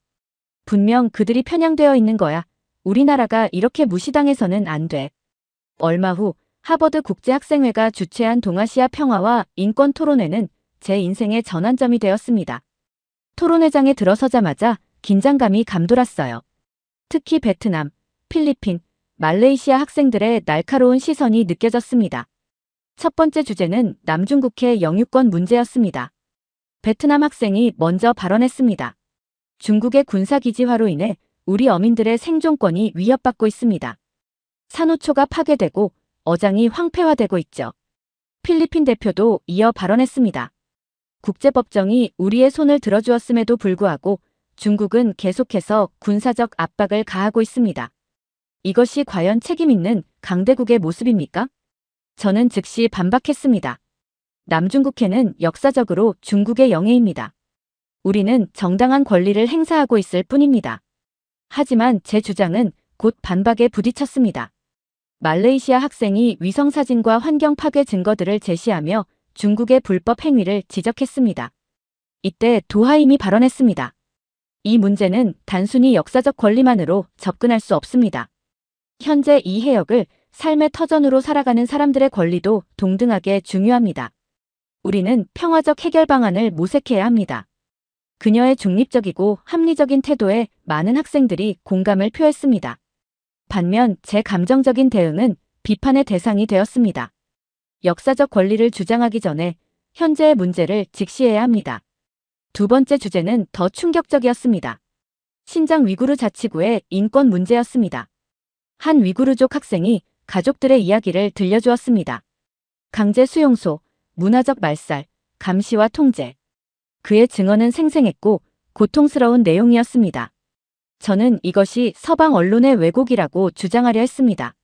분명 그들이 편향되어 있는 거야. 우리나라가 이렇게 무시당해서는 안 돼. 얼마 후 하버드 국제학생회가 주최한 동아시아 평화와 인권 토론회는 제 인생의 전환점이 되었습니다. 토론회장에 들어서자마자 긴장감이 감돌았어요. 특히 베트남, 필리핀, 말레이시아 학생들의 날카로운 시선이 느껴졌습니다. 첫 번째 주제는 남중국해 영유권 문제였습니다. 베트남 학생이 먼저 발언했습니다. 중국의 군사기지화로 인해 우리 어민들의 생존권이 위협받고 있습니다. 산호초가 파괴되고 어장이 황폐화되고 있죠. 필리핀 대표도 이어 발언했습니다. 국제법정이 우리의 손을 들어주었음에도 불구하고 중국은 계속해서 군사적 압박을 가하고 있습니다. 이것이 과연 책임있는 강대국의 모습입니까? 저는 즉시 반박했습니다. 남중국해는 역사적으로 중국의 영해입니다. 우리는 정당한 권리를 행사하고 있을 뿐입니다. 하지만 제 주장은 곧 반박에 부딪혔습니다. 말레이시아 학생이 위성사진과 환경 파괴 증거들을 제시하며 중국의 불법 행위를 지적했습니다. 이때 도하임이 발언했습니다. 이 문제는 단순히 역사적 권리만으로 접근할 수 없습니다. 현재 이 해역을 삶의 터전으로 살아가는 사람들의 권리도 동등하게 중요합니다. 우리는 평화적 해결 방안을 모색해야 합니다. 그녀의 중립적이고 합리적인 태도에 많은 학생들이 공감을 표했습니다. 반면 제 감정적인 대응은 비판의 대상이 되었습니다. 역사적 권리를 주장하기 전에 현재의 문제를 직시해야 합니다. 두 번째 주제는 더 충격적이었습니다. 신장 위구르 자치구의 인권 문제였습니다. 한 위구르족 학생이 가족들의 이야기를 들려주었습니다. 강제 수용소, 문화적 말살, 감시와 통제. 그의 증언은 생생했고 고통스러운 내용이었습니다. 저는 이것이 서방 언론의 왜곡이라고 주장하려 했습니다.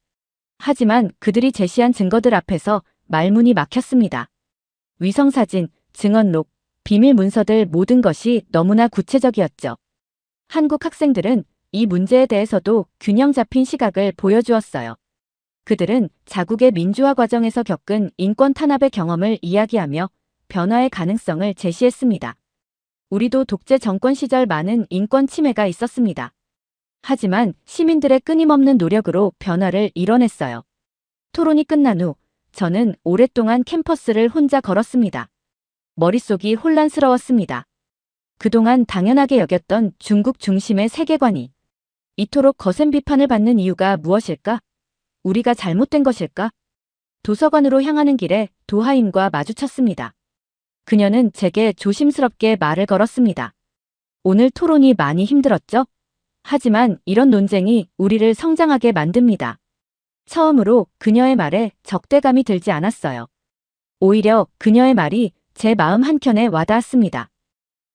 하지만 그들이 제시한 증거들 앞에서 말문이 막혔습니다. 위성사진, 증언록, 비밀 문서들 모든 것이 너무나 구체적이었죠. 한국 학생들은 이 문제에 대해서도 균형 잡힌 시각을 보여주었어요. 그들은 자국의 민주화 과정에서 겪은 인권 탄압의 경험을 이야기하며 변화의 가능성을 제시했습니다. 우리도 독재 정권 시절 많은 인권 침해가 있었습니다. 하지만 시민들의 끊임없는 노력으로 변화를 이뤄냈어요. 토론이 끝난 후 저는 오랫동안 캠퍼스를 혼자 걸었습니다. 머릿속이 혼란스러웠습니다. 그동안 당연하게 여겼던 중국 중심의 세계관이 이토록 거센 비판을 받는 이유가 무엇일까? 우리가 잘못된 것일까? 도서관으로 향하는 길에 도하임과 마주쳤습니다. 그녀는 제게 조심스럽게 말을 걸었습니다. 오늘 토론이 많이 힘들었죠? 하지만 이런 논쟁이 우리를 성장하게 만듭니다. 처음으로 그녀의 말에 적대감이 들지 않았어요. 오히려 그녀의 말이 제 마음 한켠에 와닿았습니다.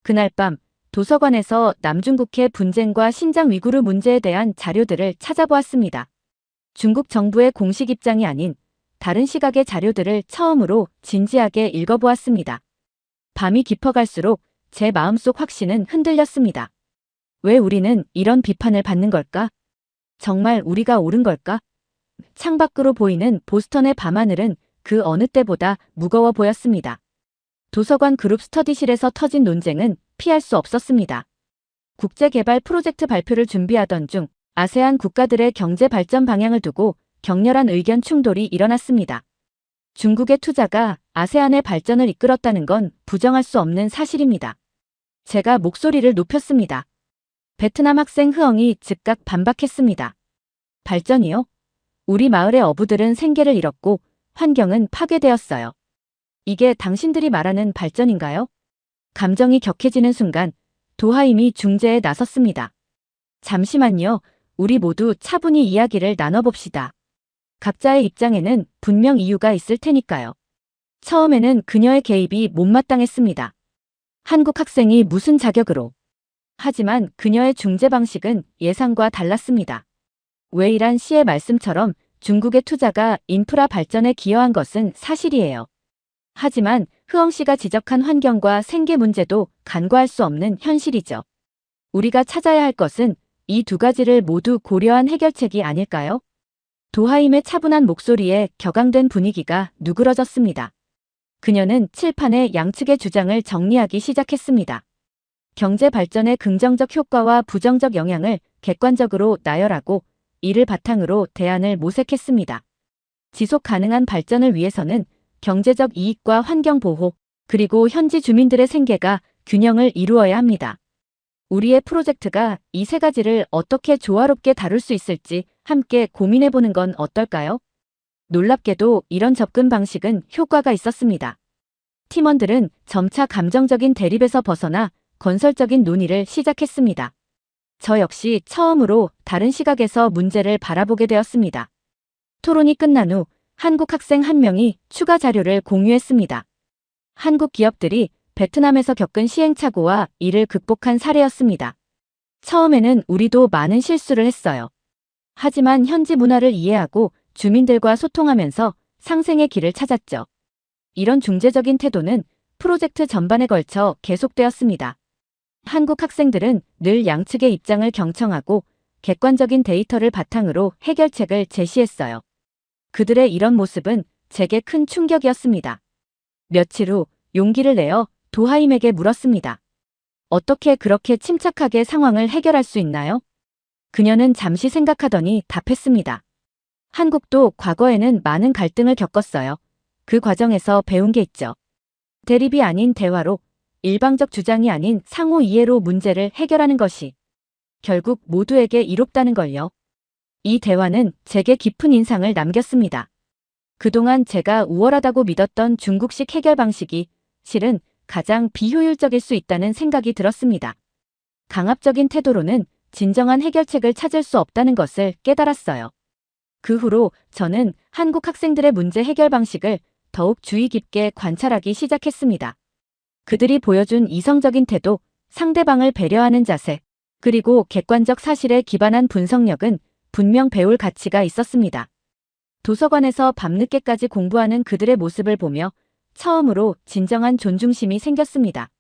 그날 밤 도서관에서 남중국해 분쟁과 신장 위구르 문제에 대한 자료들을 찾아보았습니다. 중국 정부의 공식 입장이 아닌 다른 시각의 자료들을 처음으로 진지하게 읽어보았습니다. 밤이 깊어갈수록 제 마음속 확신은 흔들렸습니다. 왜 우리는 이런 비판을 받는 걸까? 정말 우리가 옳은 걸까? 창밖으로 보이는 보스턴의 밤하늘은 그 어느 때보다 무거워 보였습니다. 도서관 그룹 스터디실에서 터진 논쟁은 피할 수 없었습니다. 국제개발 프로젝트 발표를 준비하던 중 아세안 국가들의 경제 발전 방향을 두고 격렬한 의견 충돌이 일어났습니다. 중국의 투자가 아세안의 발전을 이끌었다는 건 부정할 수 없는 사실입니다. 제가 목소리를 높였습니다. 베트남 학생 흐엉이 즉각 반박했습니다. 발전이요? 우리 마을의 어부들은 생계를 잃었고 환경은 파괴되었어요. 이게 당신들이 말하는 발전인가요? 감정이 격해지는 순간 도하임이 중재에 나섰습니다. 잠시만요. 우리 모두 차분히 이야기를 나눠봅시다. 각자의 입장에는 분명 이유가 있을 테니까요. 처음에는 그녀의 개입이 못마땅했습니다. 한국 학생이 무슨 자격으로? 하지만 그녀의 중재 방식은 예상과 달랐습니다. 웨이란 씨의 말씀처럼 중국의 투자가 인프라 발전에 기여한 것은 사실이에요. 하지만 흐엉 씨가 지적한 환경과 생계 문제도 간과할 수 없는 현실이죠. 우리가 찾아야 할 것은 이 두 가지를 모두 고려한 해결책이 아닐까요? 도하임의 차분한 목소리에 격앙된 분위기가 누그러졌습니다. 그녀는 칠판에 양측의 주장을 정리하기 시작했습니다. 경제 발전의 긍정적 효과와 부정적 영향을 객관적으로 나열하고 이를 바탕으로 대안을 모색했습니다. 지속 가능한 발전을 위해서는 경제적 이익과 환경 보호, 그리고 현지 주민들의 생계가 균형을 이루어야 합니다. 우리의 프로젝트가 이 세 가지를 어떻게 조화롭게 다룰 수 있을지 함께 고민해보는 건 어떨까요? 놀랍게도 이런 접근 방식은 효과가 있었습니다. 팀원들은 점차 감정적인 대립에서 벗어나 건설적인 논의를 시작했습니다. 저 역시 처음으로 다른 시각에서 문제를 바라보게 되었습니다. 토론이 끝난 후 한국 학생 한 명이 추가 자료를 공유했습니다. 한국 기업들이 베트남에서 겪은 시행착오와 이를 극복한 사례였습니다. 처음에는 우리도 많은 실수를 했어요. 하지만 현지 문화를 이해하고 주민들과 소통하면서 상생의 길을 찾았죠. 이런 중재적인 태도는 프로젝트 전반에 걸쳐 계속되었습니다. 한국 학생들은 늘 양측의 입장을 경청하고 객관적인 데이터를 바탕으로 해결책을 제시했어요. 그들의 이런 모습은 제게 큰 충격이었습니다. 며칠 후 용기를 내어 도하임에게 물었습니다. 어떻게 그렇게 침착하게 상황을 해결할 수 있나요? 그녀는 잠시 생각하더니 답했습니다. 한국도 과거에는 많은 갈등을 겪었어요. 그 과정에서 배운 게 있죠. 대립이 아닌 대화로, 일방적 주장이 아닌 상호 이해로 문제를 해결하는 것이 결국 모두에게 이롭다는 걸요. 이 대화는 제게 깊은 인상을 남겼습니다. 그동안 제가 우월하다고 믿었던 중국식 해결 방식이 실은 가장 비효율적일 수 있다는 생각이 들었습니다. 강압적인 태도로는 진정한 해결책을 찾을 수 없다는 것을 깨달았어요. 그 후로 저는 한국 학생들의 문제 해결 방식을 더욱 주의 깊게 관찰하기 시작했습니다. 그들이 보여준 이성적인 태도, 상대방을 배려하는 자세, 그리고 객관적 사실에 기반한 분석력은 분명 배울 가치가 있었습니다. 도서관에서 밤늦게까지 공부하는 그들의 모습을 보며 처음으로 진정한 존중심이 생겼습니다.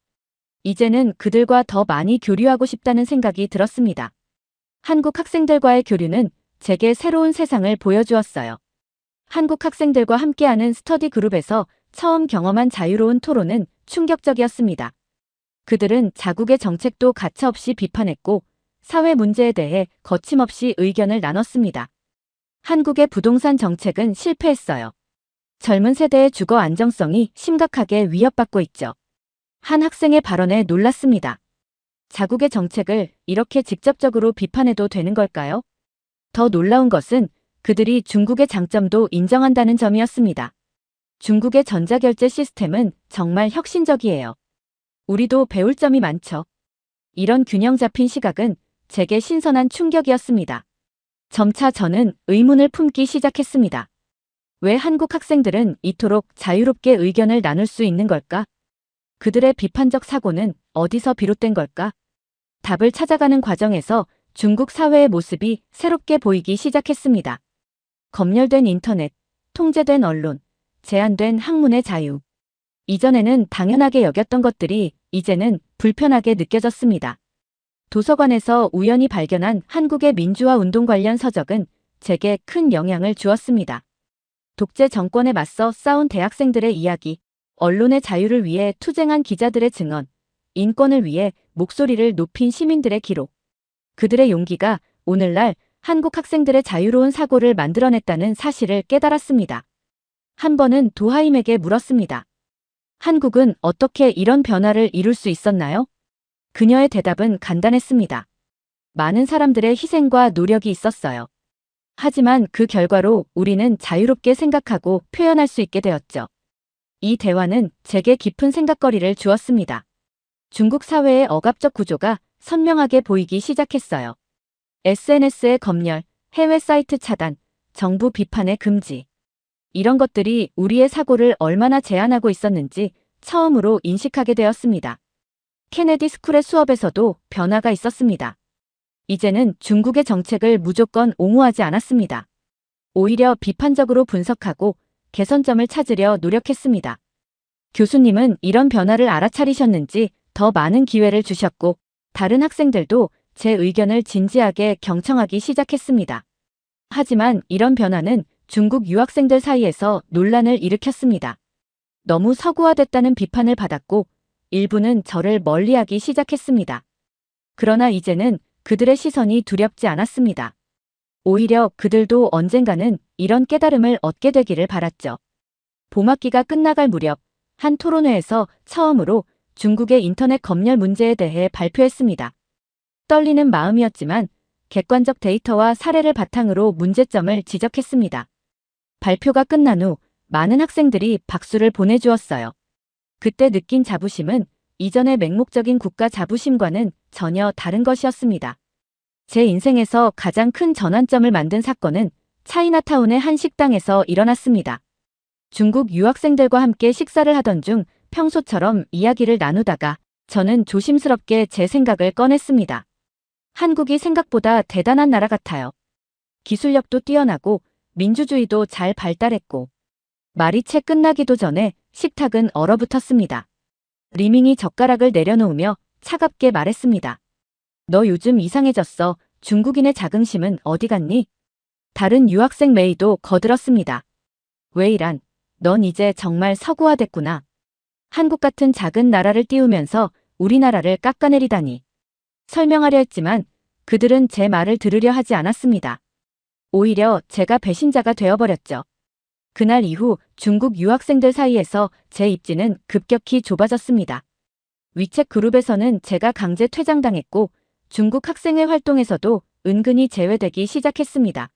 이제는 그들과 더 많이 교류하고 싶다는 생각이 들었습니다. 한국 학생들과의 교류는 제게 새로운 세상을 보여주었어요. 한국 학생들과 함께하는 스터디 그룹에서 처음 경험한 자유로운 토론은 충격적이었습니다. 그들은 자국의 정책도 가차없이 비판했고 사회 문제에 대해 거침없이 의견을 나눴습니다. 한국의 부동산 정책은 실패했어요. 젊은 세대의 주거 안정성이 심각하게 위협받고 있죠. 한 학생의 발언에 놀랐습니다. 자국의 정책을 이렇게 직접적으로 비판해도 되는 걸까요? 더 놀라운 것은 그들이 중국의 장점도 인정한다는 점이었습니다. 중국의 전자결제 시스템은 정말 혁신적이에요. 우리도 배울 점이 많죠. 이런 균형 잡힌 시각은 제게 신선한 충격이었습니다. 점차 저는 의문을 품기 시작했습니다. 왜 한국 학생들은 이토록 자유롭게 의견을 나눌 수 있는 걸까? 그들의 비판적 사고는 어디서 비롯된 걸까? 답을 찾아가는 과정에서 중국 사회의 모습이 새롭게 보이기 시작했습니다. 검열된 인터넷, 통제된 언론, 제한된 학문의 자유. 이전에는 당연하게 여겼던 것들이 이제는 불편하게 느껴졌습니다. 도서관에서 우연히 발견한 한국의 민주화 운동 관련 서적은 제게 큰 영향을 주었습니다. 독재 정권에 맞서 싸운 대학생들의 이야기, 언론의 자유를 위해 투쟁한 기자들의 증언, 인권을 위해 목소리를 높인 시민들의 기록. 그들의 용기가 오늘날 한국 학생들의 자유로운 사고를 만들어냈다는 사실을 깨달았습니다. 한 번은 도하임에게 물었습니다. 한국은 어떻게 이런 변화를 이룰 수 있었나요? 그녀의 대답은 간단했습니다. 많은 사람들의 희생과 노력이 있었어요. 하지만 그 결과로 우리는 자유롭게 생각하고 표현할 수 있게 되었죠. 이 대화는 제게 깊은 생각거리를 주었습니다. 중국 사회의 억압적 구조가 선명하게 보이기 시작했어요. SNS의 검열, 해외 사이트 차단, 정부 비판의 금지. 이런 것들이 우리의 사고를 얼마나 제한하고 있었는지 처음으로 인식하게 되었습니다. 케네디 스쿨의 수업에서도 변화가 있었습니다. 이제는 중국의 정책을 무조건 옹호하지 않았습니다. 오히려 비판적으로 분석하고 개선점을 찾으려 노력했습니다. 교수님은 이런 변화를 알아차리셨는지 더 많은 기회를 주셨고 다른 학생들도 제 의견을 진지하게 경청하기 시작했습니다. 하지만 이런 변화는 중국 유학생들 사이에서 논란을 일으켰습니다. 너무 서구화됐다는 비판을 받았고 일부는 저를 멀리하기 시작했습니다. 그러나 이제는 그들의 시선이 두렵지 않았습니다. 오히려 그들도 언젠가는 이런 깨달음을 얻게 되기를 바랐죠. 봄학기가 끝나갈 무렵 한 토론회에서 처음으로 중국의 인터넷 검열 문제에 대해 발표했습니다. 떨리는 마음이었지만 객관적 데이터와 사례를 바탕으로 문제점을 지적했습니다. 발표가 끝난 후 많은 학생들이 박수를 보내주었어요. 그때 느낀 자부심은 이전의 맹목적인 국가 자부심과는 전혀 다른 것이었습니다. 제 인생에서 가장 큰 전환점을 만든 사건은 차이나타운의 한 식당에서 일어났습니다. 중국 유학생들과 함께 식사를 하던 중 평소처럼 이야기를 나누다가 저는 조심스럽게 제 생각을 꺼냈습니다. 한국이 생각보다 대단한 나라 같아요. 기술력도 뛰어나고 민주주의도 잘 발달했고 말이 채 끝나기도 전에 식탁은 얼어붙었습니다. 리밍이 젓가락을 내려놓으며 차갑게 말했습니다. 너 요즘 이상해졌어. 중국인의 자긍심은 어디 갔니? 다른 유학생 메이도 거들었습니다. 웨이란, 넌 이제 정말 서구화됐구나. 한국 같은 작은 나라를 띄우면서 우리나라를 깎아내리다니. 설명하려 했지만 그들은 제 말을 들으려 하지 않았습니다. 오히려 제가 배신자가 되어버렸죠. 그날 이후 중국 유학생들 사이에서 제 입지는 급격히 좁아졌습니다. 위챗 그룹에서는 제가 강제 퇴장당했고 중국 학생회 활동에서도 은근히 제외되기 시작했습니다.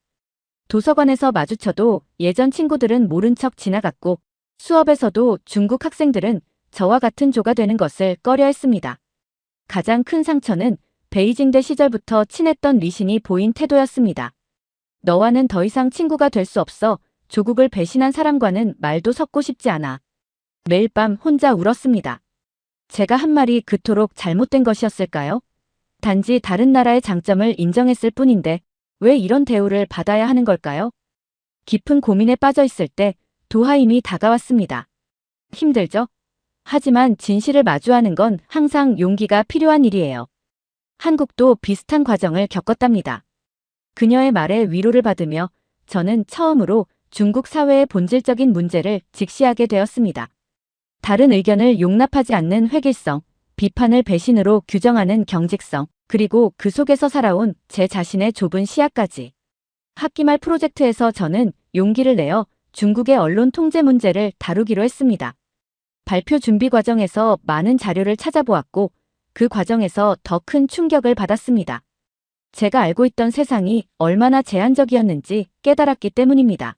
도서관에서 마주쳐도 예전 친구들은 모른 척 지나갔고 수업에서도 중국 학생들은 저와 같은 조가 되는 것을 꺼려했습니다. 가장 큰 상처는 베이징대 시절부터 친했던 리신이 보인 태도였습니다. 너와는 더 이상 친구가 될 수 없어. 조국을 배신한 사람과는 말도 섞고 싶지 않아 매일 밤 혼자 울었습니다. 제가 한 말이 그토록 잘못된 것이었을까요? 단지 다른 나라의 장점을 인정했을 뿐인데 왜 이런 대우를 받아야 하는 걸까요? 깊은 고민에 빠져 있을 때 도하임이 다가왔습니다. 힘들죠? 하지만 진실을 마주하는 건 항상 용기가 필요한 일이에요. 한국도 비슷한 과정을 겪었답니다. 그녀의 말에 위로를 받으며 저는 처음으로 중국 사회의 본질적인 문제를 직시하게 되었습니다. 다른 의견을 용납하지 않는 획일성, 비판을 배신으로 규정하는 경직성, 그리고 그 속에서 살아온 제 자신의 좁은 시야까지. 학기말 프로젝트에서 저는 용기를 내어 중국의 언론 통제 문제를 다루기로 했습니다. 발표 준비 과정에서 많은 자료를 찾아보았고 그 과정에서 더 큰 충격을 받았습니다. 제가 알고 있던 세상이 얼마나 제한적이었는지 깨달았기 때문입니다.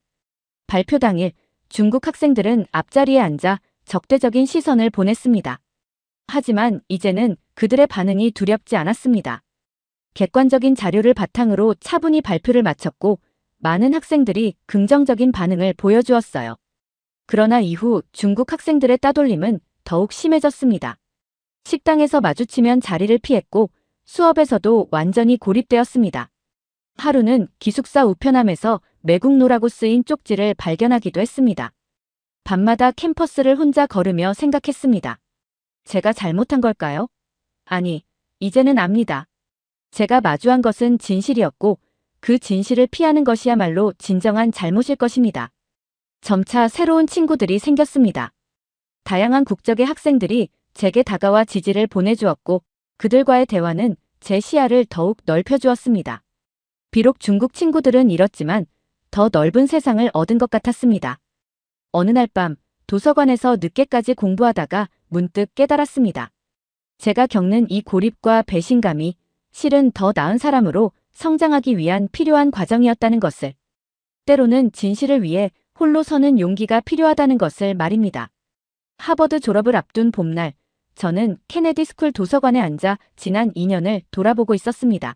발표 당일 중국 학생들은 앞자리에 앉아 적대적인 시선을 보냈습니다. 하지만 이제는 그들의 반응이 두렵지 않았습니다. 객관적인 자료를 바탕으로 차분히 발표를 마쳤고 많은 학생들이 긍정적인 반응을 보여주었어요. 그러나 이후 중국 학생들의 따돌림은 더욱 심해졌습니다. 식당에서 마주치면 자리를 피했고 수업에서도 완전히 고립되었습니다. 하루는 기숙사 우편함에서 매국노라고 쓰인 쪽지를 발견하기도 했습니다. 밤마다 캠퍼스를 혼자 걸으며 생각했습니다. 제가 잘못한 걸까요? 아니, 이제는 압니다. 제가 마주한 것은 진실이었고 그 진실을 피하는 것이야말로 진정한 잘못일 것입니다. 점차 새로운 친구들이 생겼습니다. 다양한 국적의 학생들이 제게 다가와 지지를 보내주었고 그들과의 대화는 제 시야를 더욱 넓혀주었습니다. 비록 중국 친구들은 잃었지만 더 넓은 세상을 얻은 것 같았습니다. 어느 날 밤 도서관에서 늦게까지 공부하다가 문득 깨달았습니다. 제가 겪는 이 고립과 배신감이 실은 더 나은 사람으로 성장하기 위한 필요한 과정이었다는 것을, 때로는 진실을 위해 홀로 서는 용기가 필요하다는 것을 말입니다. 하버드 졸업을 앞둔 봄날, 저는 케네디 스쿨 도서관에 앉아 지난 2년을 돌아보고 있었습니다.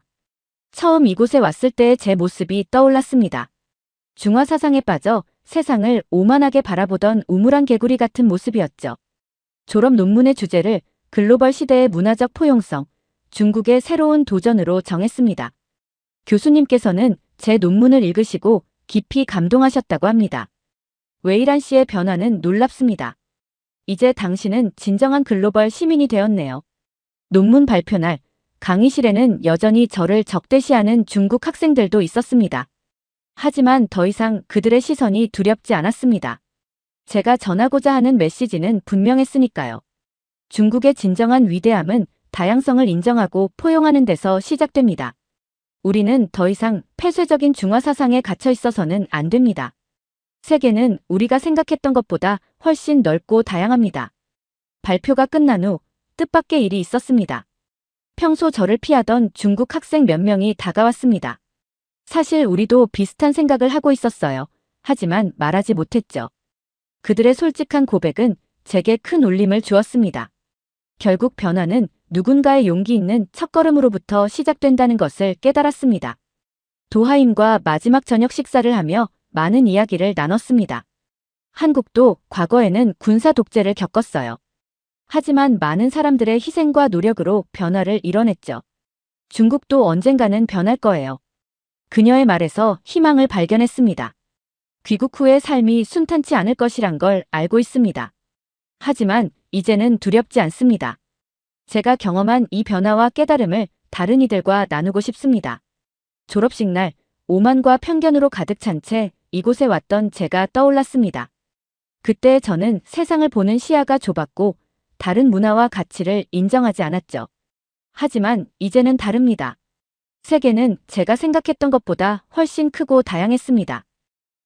처음 이곳에 왔을 때의 제 모습이 떠올랐습니다. 중화 사상에 빠져 세상을 오만하게 바라보던 우물안 개구리 같은 모습이었죠. 졸업 논문의 주제를 글로벌 시대의 문화적 포용성, 중국의 새로운 도전으로 정했습니다. 교수님께서는 제 논문을 읽으시고 깊이 감동하셨다고 합니다. 웨이란 씨의 변화는 놀랍습니다. 이제 당신은 진정한 글로벌 시민이 되었네요. 논문 발표 날, 강의실에는 여전히 저를 적대시하는 중국 학생들도 있었습니다. 하지만 더 이상 그들의 시선이 두렵지 않았습니다. 제가 전하고자 하는 메시지는 분명했으니까요. 중국의 진정한 위대함은 다양성을 인정하고 포용하는 데서 시작됩니다. 우리는 더 이상 폐쇄적인 중화 사상에 갇혀 있어서는 안 됩니다. 세계는 우리가 생각했던 것보다 훨씬 넓고 다양합니다. 발표가 끝난 후 뜻밖의 일이 있었습니다. 평소 저를 피하던 중국 학생 몇 명이 다가왔습니다. 사실 우리도 비슷한 생각을 하고 있었어요. 하지만 말하지 못했죠. 그들의 솔직한 고백은 제게 큰 울림을 주었습니다. 결국 변화는 누군가의 용기 있는 첫걸음으로부터 시작된다는 것을 깨달았습니다. 도하임과 마지막 저녁 식사를 하며 많은 이야기를 나눴습니다. 한국도 과거에는 군사 독재를 겪었어요. 하지만 많은 사람들의 희생과 노력으로 변화를 이뤄냈죠. 중국도 언젠가는 변할 거예요. 그녀의 말에서 희망을 발견했습니다. 귀국 후의 삶이 순탄치 않을 것이란 걸 알고 있습니다. 하지만 이제는 두렵지 않습니다. 제가 경험한 이 변화와 깨달음을 다른 이들과 나누고 싶습니다. 졸업식 날, 오만과 편견으로 가득 찬 채 이곳에 왔던 제가 떠올랐습니다. 그때 저는 세상을 보는 시야가 좁았고 다른 문화와 가치를 인정하지 않았죠. 하지만 이제는 다릅니다. 세계는 제가 생각했던 것보다 훨씬 크고 다양했습니다.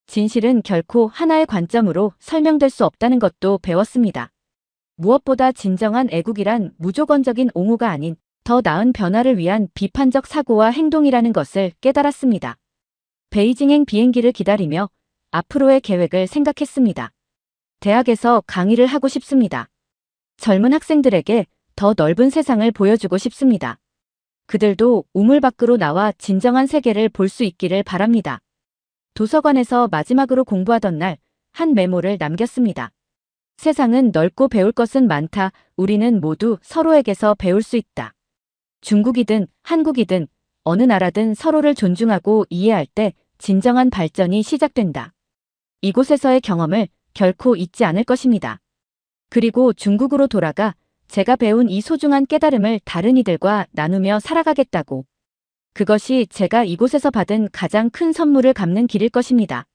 진실은 결코 하나의 관점으로 설명될 수 없다는 것도 배웠습니다. 무엇보다 진정한 애국이란 무조건적인 옹호가 아닌 더 나은 변화를 위한 비판적 사고와 행동이라는 것을 깨달았습니다. 베이징행 비행기를 기다리며 앞으로의 계획을 생각했습니다. 대학에서 강의를 하고 싶습니다. 젊은 학생들에게 더 넓은 세상을 보여주고 싶습니다. 그들도 우물 밖으로 나와 진정한 세계를 볼 수 있기를 바랍니다. 도서관에서 마지막으로 공부하던 날 한 메모를 남겼습니다. 세상은 넓고 배울 것은 많다. 우리는 모두 서로에게서 배울 수 있다. 중국이든 한국이든 어느 나라든 서로를 존중하고 이해할 때 진정한 발전이 시작된다. 이곳에서의 경험을 결코 잊지 않을 것입니다. 그리고 중국으로 돌아가 제가 배운 이 소중한 깨달음을 다른 이들과 나누며 살아가겠다고. 그것이 제가 이곳에서 받은 가장 큰 선물을 갚는 길일 것입니다.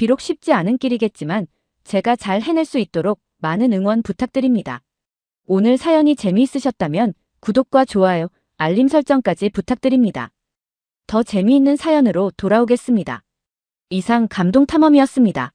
비록 쉽지 않은 길이겠지만 제가 잘 해낼 수 있도록 많은 응원 부탁드립니다. 오늘 사연이 재미있으셨다면 구독과 좋아요, 알림 설정까지 부탁드립니다. 더 재미있는 사연으로 돌아오겠습니다. 이상 감동탐험이었습니다.